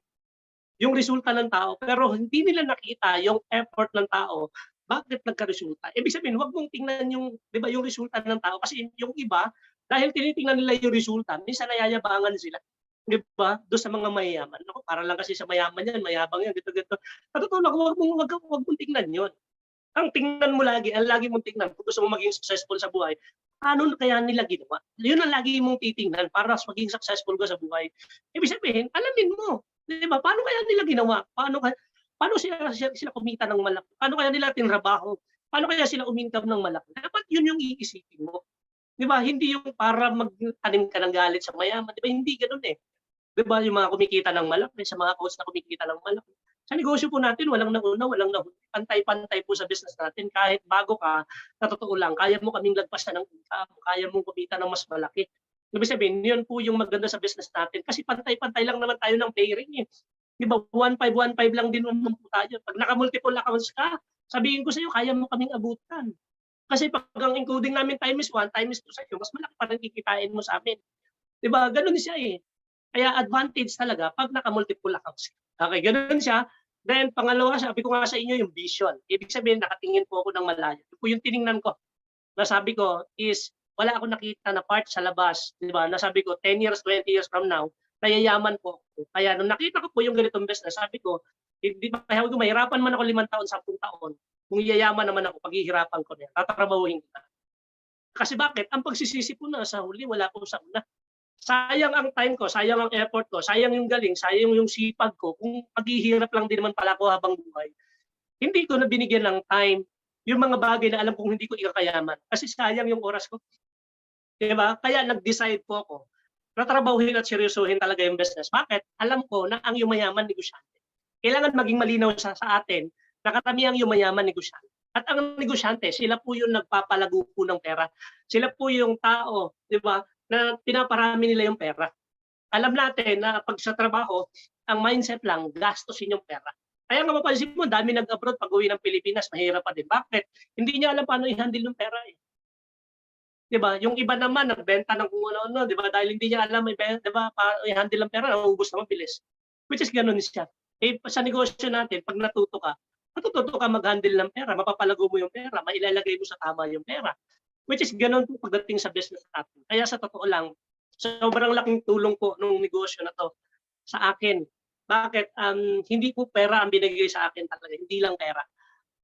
yung resulta ng tao, pero hindi nila nakita yung effort ng tao. Bakit nagkaresulta? Ibig sabihin, wag mong tingnan yung, 'di ba, yung resulta ng tao kasi yung iba, dahil tinitingnan nila yung resulta, minsan nayayabangan sila. 'Di ba? Doon sa mga mayayaman. Naku, para lang kasi sa mayaman yan, mayabang yan, ganito, ganito. Sa totoo lang, wag mong tingnan yun. Ang tingnan mo lagi, ang lagi mong tingnan kung gusto mong maging successful sa buhay, paano kaya nila ginawa? Yun ang lagi mong titingnan para maging successful ka sa buhay. Ibig sabihin, alamin mo, 'di ba? Paano kaya nila ginawa? Paano sila kumita ng malaki? Paano kaya nila tinrabaho? Paano kaya sila umingkam ng malaki? Dapat yun yung iisipin mo. 'Di ba? Hindi yung para magtanim ka ng galit sa mayaman, 'di ba? Hindi ganoon eh. 'Di ba yung mga kumikita ng malaki, sa mga coach na kumikita ng malaki. Sa negosyo po natin walang nauna, walang nahuli. Pantay-pantay po sa business natin kahit bago ka, sa totoo lang kaya mo kaming lagpasan ng income, kaya mong kumita ng mas malaki. Ibig sabihin, yun po yung maganda sa business natin kasi pantay-pantay lang naman tayo ng pairing, eh. 'Di ba 1,500 lang din naman po tayo. 'Pag naka-multiple accounts ka, sabihin ko sa'yo kaya mo kaming abutan. Kasi 'pag ang encoding namin times 1, times 2 sa'yo, mas malaki pa rin kikitain mo sa'min. 'Di ba gano'n siya, eh. Kaya advantage talaga 'pag naka-multiple accounts ka. Okey, gano'n siya. Then pangalawa, sabi ko nga sa inyo yung vision. Ibig sabihin nakatingin po ako ng malayo. Yun po yung tiningnan ko. Nasabi ko is wala akong nakita na part sa labas, 'di ba? Nasabi ko 10 years, 20 years from now, mayayaman po ako. Kaya nung nakita ko po yung ganitong business, sabi ko, hindi ba sabi ko mahirapan man ako 5 taon, 10 taon, kung yayaman naman ako paghihirapan ko na yan, tatrabahuhin kita. Kasi bakit? Ang pagsisisi po na sa huli wala po sa una. Sayang ang time ko, sayang ang effort ko, sayang yung galing, sayang yung sipag ko kung paghihirap lang din naman pala ako habang buhay. Hindi ko na binigyan ng time yung mga bagay na alam kong hindi ko ikakayaman kasi sayang yung oras ko, 'di ba? Kaya nag-decide po ako na trabahuhin at seryosohin talaga yung business. Bakit? Alam ko na ang yumayaman negosyante. Kailangan maging malinaw sa atin na karamihang yumayaman negosyante. At ang negosyante, sila po yung nagpapalago po ng pera. Sila po yung tao, 'di ba, na pinaparami nila yung pera. Alam natin na 'pag sa trabaho, ang mindset lang gastusin yung pera. Kaya nga mapapansin mo, dami nag-abroad pag-uwi ng Pilipinas mahirap pa din. Bakit? Hindi niya alam paano i-handle yung pera, eh. 'Di ba? Yung iba naman nagbenta ng kung ano-ano, 'di ba? Dahil hindi niya alam 'di ba, paano i-handle ang pera, nauubos na mabilis. Which is gano'n siya. Eh, sa negosyo natin 'pag natuto ka, matututo ka mag-handle ng pera, mapapalago mo yung pera, mailalagay mo sa tama yung pera. Which is gano'n po pagdating sa business natin. Kaya sa totoo lang, sobrang laking tulong po nung negosyo na 'to sa akin. Bakit? Hindi po pera ang binigay sa akin talaga, hindi lang pera.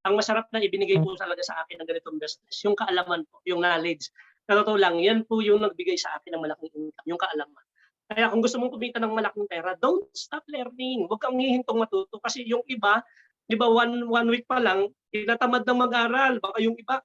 Ang masarap na ibinigay po talaga sa akin ng ganitong business, yung kaalaman po, yung knowledge. Sa totoo lang, yan po yung nagbigay sa akin ng malaking income, yung kaalaman. Kaya kung gusto mong kumita ng malaking pera, don't stop learning. Huwag kang hihintong matuto kasi yung iba, 'di ba, one week pa lang tinatamad ng mag-aral. Baka yung iba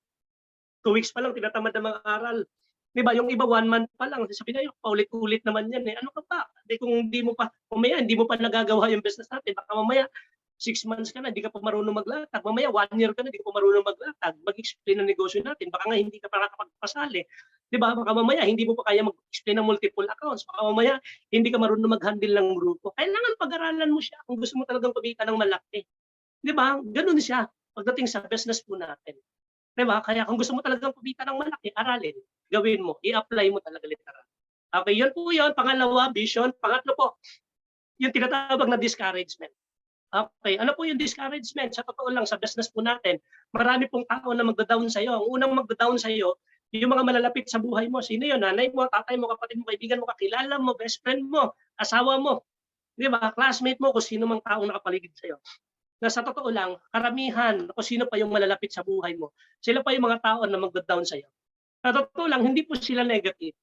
2 weeks pa lang tinatamad na mag-aral. 'Di ba, yung iba 1 month pa lang, sasabihin nila, paulit-ulit naman 'yan, eh. Ano ka ba? Eh, kung hindi mo pa mamaya hindi mo pa nagagawa yung business natin, baka mamaya 6 months ka na, di ka pa marunong maglatag. Mamaya 1 year ka na, di ka pa marunong maglatag. Mag-explain ng negosyo natin. Baka nga hindi ka pa nakakapagpasali. Di ba? Baka mamaya hindi mo pa kaya mag-explain ng multiple accounts. Baka mamaya hindi ka marunong mag-handle ng grupo. Kailangan pag-aralan mo siya kung gusto mo talagang kumita ng malaki. Di ba? Ganun siya pagdating sa business po natin. Di ba? Kaya kung gusto mo talagang kumita ng malaki, aralin. Gawin mo. I-apply mo talaga literal. Okay, yun po yun. Pangalawa, vision. Pangatlo po, yung tinatawag na discouragement. Okay, ano po yung discouragement? Sa totoo lang sa business po natin, marami pong tao na magda-down sa'yo. Ang unang magda-down sa'yo, yung mga malalapit sa buhay mo. Sino yun? Nanay mo, tatay mo, kapatid mo, kaibigan mo, kakilala mo, best friend mo, asawa mo, 'di ba? Classmate mo, kung sino mang taong nakapaligid sa'yo. Na sa totoo lang, karamihan kung sino pa yung malalapit sa buhay mo, sila pa yung mga tao na magda-down sa'yo. Sa totoo lang, hindi po sila negative.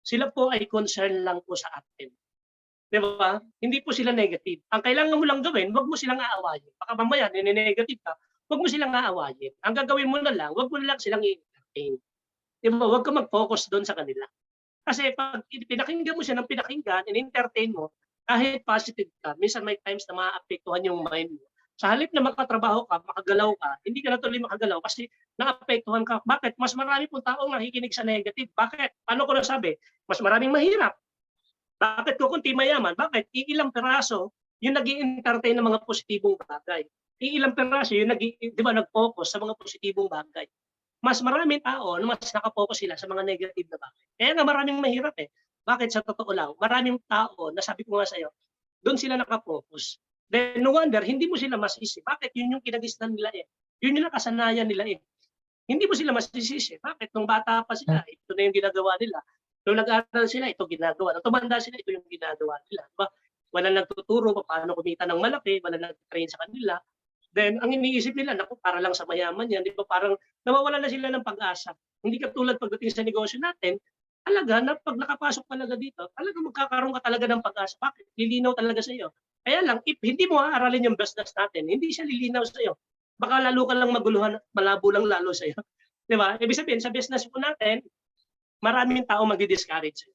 Sila po ay concern lang po sa atin. 'Di ba? Hindi po sila negative. Ang kailangan mo lang gawin, wag mo silang aawayin. Baka mamaya nine-negative ka, wag mo silang aawayin. Ang gagawin mo na lang, wag mo na lang silang i-entertain. 'Di ba? Wag ka mag-focus doon sa kanila. Kasi 'pag pinakinggan mo siya ng pinakinggan, in-entertain mo, kahit positive ka, minsan may times na maaapektuhan yung mind mo. Sa halip na makatrabaho ka, makagalaw ka, hindi ka na tuloy makagalaw kasi naapektuhan ka. Bakit? Mas marami pong taong nakikinig sa negative. Bakit? Paano ko nasabi? Mas maraming mahirap. Bakit kukunti mayaman? Bakit? Iilang peraso yung nag-i-entertain ng mga positibong bagay. Iilang peraso yung di ba, nag-focus sa mga positibong bagay. Mas maraming tao na mas naka-focus sila sa mga negative na bagay. Kaya nga maraming mahirap eh. Bakit? Sa totoo lang, maraming tao, nasabi ko nga sa'yo, doon sila naka-focus. Then no wonder, hindi mo sila masisi. Bakit? Yun yung kinagisnan nila eh. Yun yung nakasanayan nila eh. Hindi mo sila masisisi. Bakit? Nung bata pa sila, ito na yung ginagawa nila. Nung nag-aaral sila, ito ginagawa. Nung tumanda sila, ito yung ginagawa nila. Diba? Walang nagtuturo paano kumita ng malaki, walang nag-train sa kanila. Then, ang iniisip nila, naku, para lang sa mayaman yan. Di ba? Parang nawawala na sila ng pag-asa. Hindi katulad pagdating sa negosyo natin, talaga na pag nakapasok talaga dito, talaga magkakaroon ka talaga ng pag-asa. Bakit? Lilinaw talaga sa iyo. Kaya lang, if hindi mo aaralin yung business natin, hindi siya lilinaw sa iyo. Baka lalo ka lang maguluhan, malabo lang lalo sa iyo. Di ba? Ibig sabihin, sa business po natin, maraming tao magdi-discourage.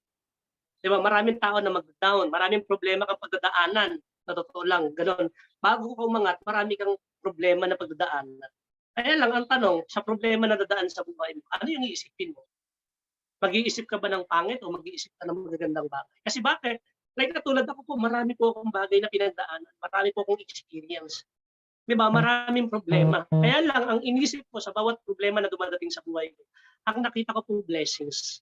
Di ba? Maraming tao na mag-down, maraming problema kang pagdadaanan. Na totoo lang, ganoon. Bago ka umangat, marami kang problema na pagdadaanan. Kaya lang, ang tanong, sa problema na dadaan sa buhay mo, ano yung iisipin mo? Mag-iisip ka ba ng pangit o mag-iisip ka ng magagandang bagay? Kasi bakit? Like katulad ako po, marami po akong bagay na pinagdaanan. Marami po akong experience. Di ba? Maraming problema. Kaya lang, ang inisip ko sa bawat problema na dumadating sa buhay ko, ang nakita ko po blessings.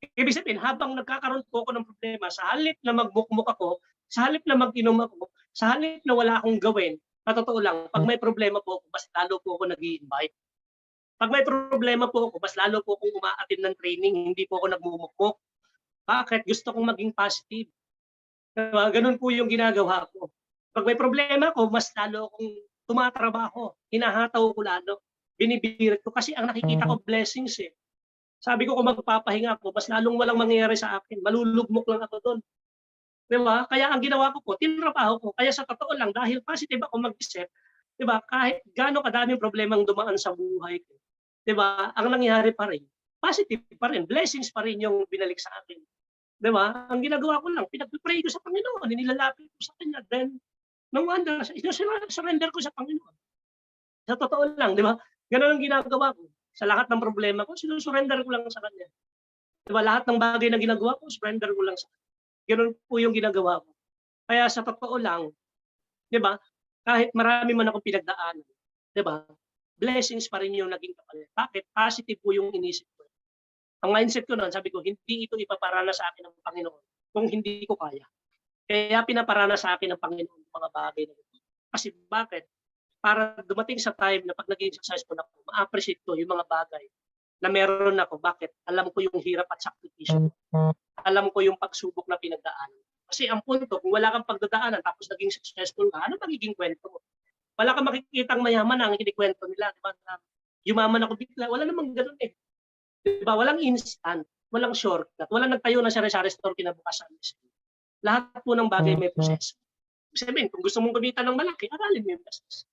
Ibig sabihin, habang nagkakaroon po ako ng problema, sa halip na magmukmuk ako, sa halip na mag-inom ako, sa halip na wala akong gawin, na totoo lang, pag may problema po ako, mas lalo po ako nag-i-invite. Pag may problema po ako, mas lalo po akong umaattend ng training, hindi po ako nagmumukmuk. Bakit? Gusto kong maging positive. Diba? Ganun po yung ginagawa ko. Pag may problema ko, mas lalo akong tumatrabaho. Hinahataw ko lalo. Binibirit ko kasi ang nakikita ko blessings eh. Sabi ko kung magpapahinga ako, mas lalong walang mangyayari sa akin. Malulugmok lang ako doon. Diba? Kaya ang ginawa ko po, tinrabaho ko. Kaya sa totoo lang, dahil positive ako mag-isip, diba? Kahit gaano kadaming problemang dumaan sa buhay ko, diba? Ang nangyayari pa rin, positive pa rin, blessings pa rin yung binalik sa akin. Diba? Ang ginagawa ko lang, pinag-pray ko sa Panginoon, nilalapit ko sa Kanya. Then, no wonder, surrender ko sa Panginoon. Sa totoo lang, di ba? Ganun ang ginagawa ko. Sa lahat ng problema ko, sinusurrender ko lang sa Kanya. Di ba? Lahat ng bagay na ginagawa ko, surrender ko lang sa Kanya. Ganun po yung ginagawa ko. Kaya sa totoo lang, di ba? Kahit marami man akong pinagdaanan, di ba? Blessings pa rin yung naging kapalit. Bakit? Positive po yung inisip ko. Ang mindset ko noon, sabi ko, hindi ito ipaparana sa akin ng Panginoon kung hindi ko kaya. Kaya pinaparana sa akin ng Panginoon yung mga bagay na ito. Kasi bakit? Para dumating sa time na pag naging successful ako, ma-appreciate ko yung mga bagay na meron ako. Bakit? Alam ko yung hirap at sakripisyo. Alam ko yung pagsubok na pinagdaanan. Kasi ang punto, kung wala kang pagdadaanan tapos naging successful ka, ano magiging kwento mo? Wala kang makikitang mayaman ang kinikwento nila. Diba? Yumaman ako bigla. Wala namang ganun eh. Diba? Walang instant. Walang shortcut. Walang nagtayo na sari-sari store kinabukasan. Lahat po ng bagay may proseso. Sabihin, kung gusto mong kumita ng malaki, aralin mo yung business.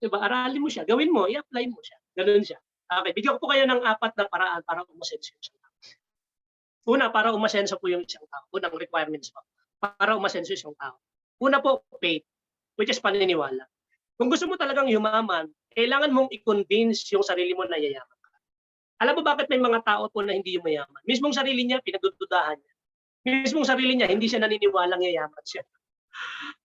Diba? Aralin mo siya. Gawin mo. I-apply mo siya. Ganun siya. Okay. Bigyan ko po kayo ng 4 na paraan para umasenso yung isang tao. Una, para umasenso po yung isang tao. Unang requirements po. Para umasenso yung isang tao. Una po, faith. Which is paniniwala. Kung gusto mo talagang yumaman, kailangan mong i-convince yung sarili mo na yayaman ka. Alam mo bakit may mga tao po na hindi yumayaman? Mismong sarili niya, pinagdududahan niya. Mismong sarili niya, hindi siya naniniwalang yayaman siya.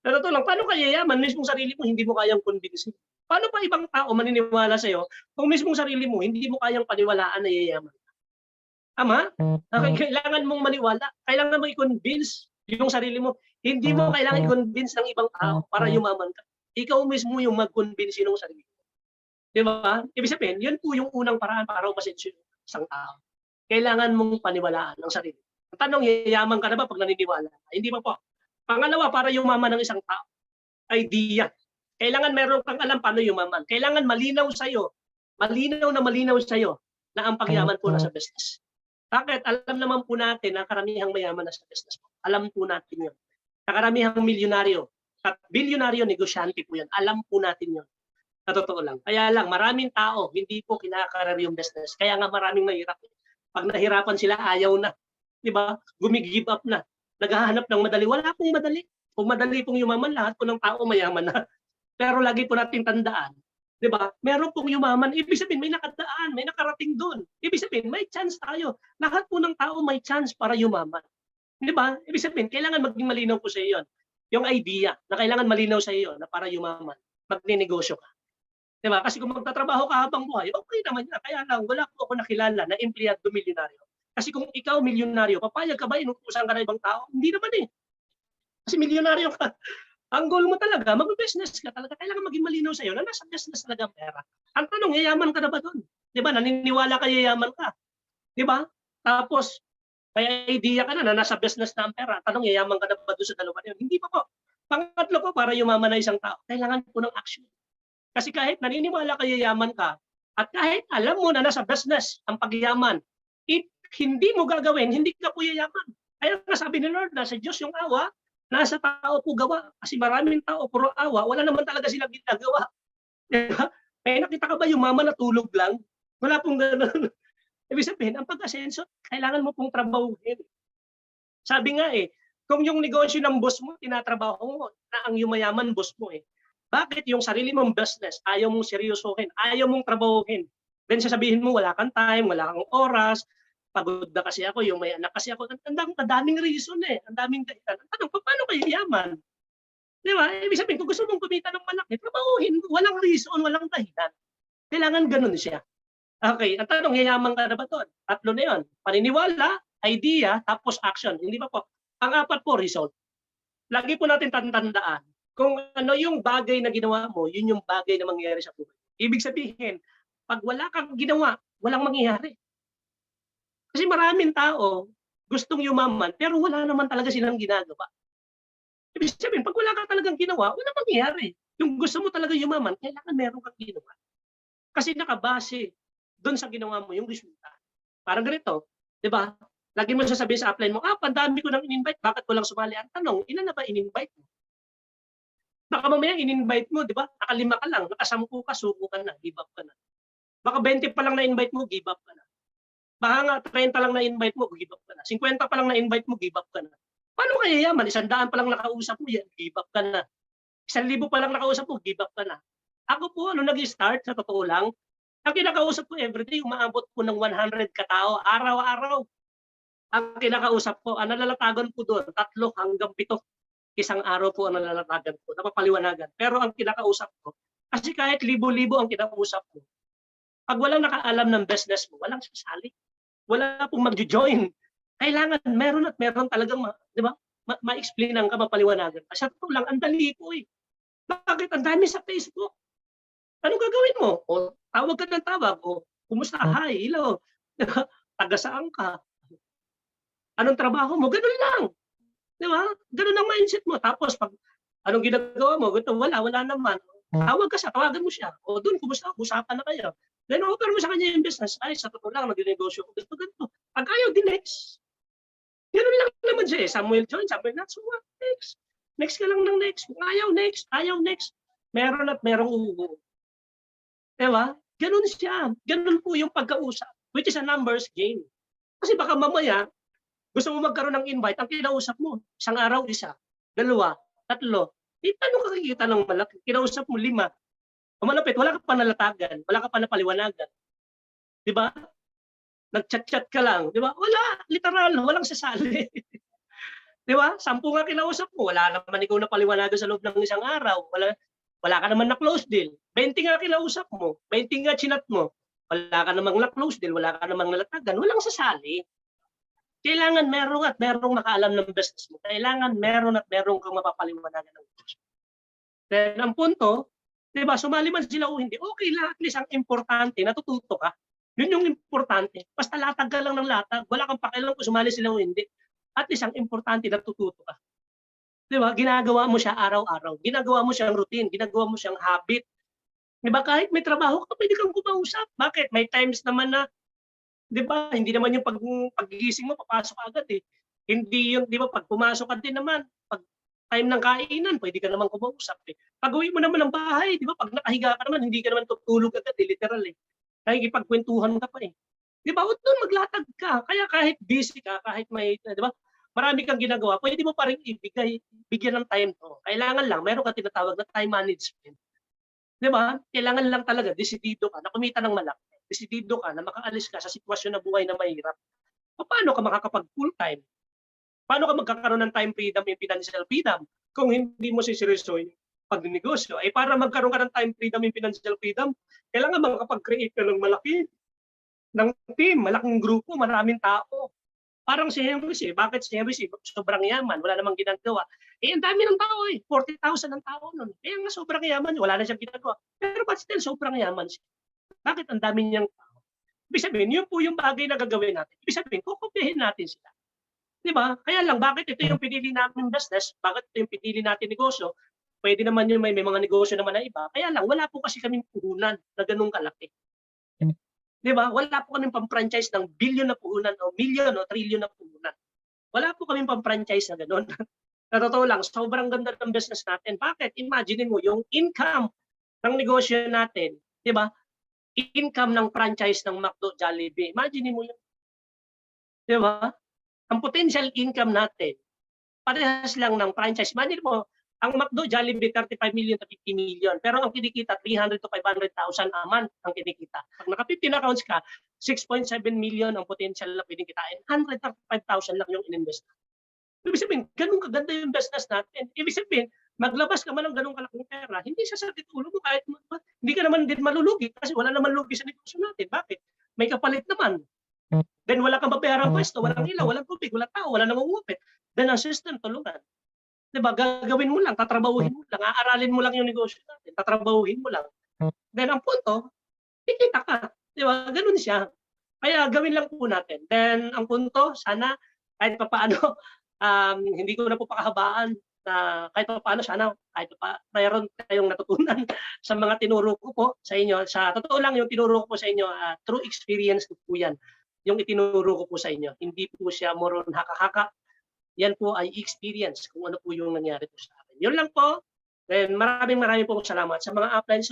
Pero to lang, paano ka yayaman? Mismong sarili mo, hindi mo kayang convince. Paano pa ibang tao maniniwala sa'yo kung mismong sarili mo, hindi mo kayang paniwalaan na yayaman? Tama? Okay, kailangan mong maniwala. Kailangan mong i-convince yung sarili mo. Hindi mo kailangan i-convince ng ibang tao para yumaman ka. Ikaw mismo yung mag-convince ng sarili mo. Di ba? Ibig sabihin, yun po yung unang paraan para umasenso yung isang tao. Kailangan mong paniwalaan ng sarili. Ang tanong, yayaman ka na ba pag naniniwala? Hindi pa po. Pangalawa, para yumaman ng isang tao, idea. Kailangan meron kang alam paano yumaman. Kailangan malinaw sa'yo, malinaw sa'yo na ang pagyaman po nasa business. Bakit? Alam naman po natin na karamihang mayaman nasa business po. Alam po natin yun. Na karamihang milyonaryo at bilyonaryo, negosyante po yan. Alam po natin yun. Sa totoo lang. Kaya lang, maraming tao, hindi po kinakarar yung business. Kaya nga maraming mahirap. Pag nahirapan sila, ayaw na. Diba? Gumi-give up na. Naghahanap ng madali. Wala pong madali. Kung madali pong yumaman, lahat po ng tao mayaman na. Pero lagi po natin tandaan, diba? Meron pong yumaman. Ibig sabihin, may nakadaan, may nakarating doon. Ibig sabihin, may chance tayo. Lahat po ng tao may chance para yumaman. Diba? Ibig sabihin, kailangan maging malinaw po sa iyo yun. Yung idea na kailangan malinaw sa iyo na para yumaman, magninegosyo ka. Diba? Kasi kung magtatrabaho ka habang buhay, okay naman yan. Kaya lang, wala po ako nakilala na empleyado milyonaryo. Kasi kung ikaw milyonaryo, papayag ka ba inutusan ka na ibang tao? Hindi naman eh. Kasi milyonaryo ka. Ang goal mo talaga, mag-business ka talaga. Kailangan maging malinaw sa iyo na nasa business talaga ang pera. Ang tanong, yayaman ka na ba doon? Diba? Naniniwala ka, yayaman ka. Diba? Tapos, may idea ka na nasa business na ang pera. Tanong, yayaman ka na ba doon sa dalawa na yun? Hindi pa po. Pangatlo po, para yumaman na isang tao, kailangan po ng action. Kasi kahit naniniwala ka, yayaman ka, at kahit alam mo na nasa business ang pagyaman, hindi mo gagawin, hindi ka po yayaman. Kaya nga sabi ni Lord, nasa Diyos yung awa, nasa tao po gawa. Kasi maraming tao puro awa, wala naman talaga silang ginagawa. Diba? May nakita ka ba yumaman na tulog lang? Wala pong gano'n. Ibig sabihin, ang pag-asenso, kailangan mo pong trabahuhin. Sabi nga kung yung negosyo ng boss mo, tinatrabaho mo, na ang yumayaman boss mo bakit yung sarili mong business, ayaw mong seryosohin, ayaw mong trabahuhin? Then sasabihin mo, wala kang time, wala kang oras, pagod na kasi ako, yung may anak kasi ako. Ang daming reason ang daming dahilan. Tanong, paano kayo yaman? Di ba? Ibig sabihin, kung gusto mong kumita ng malaki, trabahuhin mo, walang reason, walang dahilan. Kailangan ganun siya. Okay, ang tanong, yayaman ka na ba doon? Tatlo na yun. Paniniwala, idea, tapos action. Hindi ba po? Ang apat po, result. Lagi po natin tandaan, kung ano yung bagay na ginawa mo, yun yung bagay na mangyayari sa buhay. Ibig sabihin, pag wala kang ginawa, walang mangyayari. Kasi maraming tao gustong yumaman, pero wala naman talaga silang ginagawa. Ibig sabihin, pag wala ka talagang ginawa, wala mangyayari. Yung gusto mo talaga yumaman, kailangan meron kang ginawa. Kasi nakabase doon sa ginawa mo yung resulta. Parang ganito, di ba? Lagi mo sasabihin sa upline mo, pandami ko nang in-invite, bakit ko lang sumali? Ang tanong, ilan na ba in-invite mo? Baka mamaya in-invite mo, di ba? Nakalima ka lang, nakasampu ka, suko ka na, give up ka na. Baka 20 pa lang na-invite mo, give up ka na. Baka nga 30 lang na-invite mo, give up ka na. 50 pa lang na-invite mo, give up ka na. Paano kaya yaman? 100 pa lang nakausap mo, give up ka na. 1,000 pa lang nakausap mo, give up ka na. Ako po, nag-start, sa totoo lang, ang kinakausap ko everyday, umaabot po ng 100 katao, araw-araw. Ang kinakausap ko, ang nalalatagan po doon, 3 hanggang 7. Isang araw po ang nalalatagan ko, napapaliwanagan. Pero ang kinakausap ko, kasi kahit libo-libo ang kinakausap ko, pag walang nakaalam ng business mo, walang sasali. Wala pong mag-join. Kailangan meron at meron talagang, di ba? Ma-explainan ka, mapaliwanagan. Kasi ito lang, ang dali po Bakit? Ang dami sa Facebook. Anong gagawin mo? O, tawag ka ng tawag. O, kumusta? Hi, hello. Taga saan ka? Anong trabaho mo? Ganun lang. Di ba? Ganun ang mindset mo. Tapos, pag anong ginagawa mo? Ganito, wala naman. Tawag ka siya, tawagan mo siya. O doon, kumusta? Usapan na kayo. Then, offer mo sa kanya yung business. Ay, sa totoo lang, nag-negosyo ko. Ganito. Pag ayaw, di next. Ganun lang naman siya Samuel join, Samuel not. So what? Next. Next ka lang ng next. Kung ayaw, next. Ayaw, next. Meron at merong uubo. Diba? Ganun siya. Ganun po yung pagkausap. Which is a numbers game. Kasi baka mamaya, gusto mo magkaroon ng invite, ang kinausap mo, isang araw, 1, 2, 3. Paano ka kikita ng malaki? Kinausap mo 5. Malapit, wala ka pa nalatagan, wala ka pa napaliwanagan. Di ba? Nag-chat-chat ka lang, di ba? Wala, literal, walang sasali. Di ba? 10 nga kinausap mo, wala naman ikaw napaliwanagan sa loob ng isang araw. Wala ka naman na-close deal. 20 nga kinausap mo, 20 nga chinat mo, wala ka namang na-close deal, wala ka namang nalatagan, walang sasali. kailangan meron at merong nakaalam ng business mo. Kailangan meron at meron kang mapapaliwanagan ng negosyo. Then ang punto, 'di ba, sumali man sila o hindi, okay lang, at least ang importante natututo ka. Yun yung importante. Basta latag ka lang ng latag, wala kang pakialam kung sumali sila o hindi. At least ang importante natututo ka. 'Di ba? Ginagawa mo siya araw-araw. Ginagawa mo siyang routine, ginagawa mo siyang habit. 'Di ba, kahit may trabaho ka, pwede kang kumausap. Bakit? May times naman na, 'di ba, hindi naman yung paggigising mo papasok ka agad eh. Hindi yung, 'di ba, pag pumasok ka din naman, pag time ng kainan, pwede ka naman kumausap eh. Pag-uwi mo naman ng bahay, 'di ba, pag nakahiga ka naman, hindi ka naman tutulog agad eh, literal eh. Nakikipagkwentuhan ka pa eh. 'Di ba? Huwag doon maglatag ka. Kaya kahit busy ka, kahit may, 'di ba, marami kang ginagawa, pwede mo pa rin bigyan ng time 'to. Kailangan lang meron kang tinatawag na time management. 'Di ba? Kailangan lang talaga desidido ka na kumita ng malaki. Desidido ka na makaalis ka sa sitwasyon ng buhay na mahirap. Paano ka makakapag full-time? Paano ka magkakaroon ng time freedom and financial freedom kung hindi mo siseryosohin pagnenegosyo? Eh para magkaroon ka ng time freedom and financial freedom, kailangan makapag-create ka ng malaki ng team, malaking grupo, maraming tao. Parang si Henry C. Bakit si Henry C. Sobrang yaman, wala namang ginagawa. Eh, ang dami ng tao eh. 40,000 ang tao nun. Kaya nga sobrang yaman, wala na siyang ginagawa. Pero but still, sobrang yaman siya. Bakit ang dami niyang tao? Ibig sabihin, yun po yung bagay na gagawin natin. Ibig sabihin, kukupihin natin sila. Di ba? Kaya lang, bakit ito yung pinili namin business? Bakit ito yung pinili natin negosyo? Pwede naman yung may mga negosyo naman na iba. Kaya lang, wala po kasi kaming puhunan na ganun kalaki. Di ba? Wala po kaming pang-franchise ng billion na puhunan o million o trillion na puhunan. Wala po kaming pang-franchise na ganun. Sa totoo lang, sobrang ganda ng business natin. Bakit? Imagine mo yung income ng negosyo natin. Di ba? Income ng franchise ng McDo, Jollibee. Imagine mo yun. Di ba? Ang potential income natin, parehas lang ng franchise. Imagine mo, ang McDo, Jollibee, 35 million to 50 million. Pero ang kinikita, 300 to 500,000 a month ang kinikita. Pag naka-15 accounts ka, 6.7 million ang potential na pwedeng kitain. 135,000 lang yung in-invest. Ibig sabihin, ganun kaganda yung business natin. Ibig sabihin, maglabas ka man ng ganun kalaking pera, hindi sasakit ulo mo kahit hindi ka naman din malulugi kasi wala naman lugi sa negosyo natin. Bakit? May kapalit naman. Then wala kang babayarang pwesto, walang ilaw, walang tubig, walang tao, wala namang ngupit. Then ang system, tulungan. Diba, gagawin mo lang, tatrabahuhin mo lang, aaralin mo lang yung negosyo natin, tatrabahuhin mo lang. Then ang punto, kikita ka. Diba, ganun siya. Kaya gawin lang po natin. Then ang punto, sana kahit pa paano, hindi ko na po pakahabaan na kahit pa paano, sana kahit pa mayroon kayong natutunan sa mga tinuro ko po sa inyo. Sa totoo lang, yung tinuro ko po sa inyo, true experience ko po yan. Yung itinuro ko po sa inyo. Hindi po siya moron haka-haka. Yan po ay experience kung ano po yung nangyari po sa akin. Yun lang po. Then maraming pong salamat sa mga upline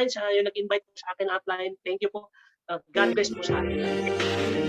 sa yung nag-invite po sa akin upline. Thank you po. God bless po sa akin.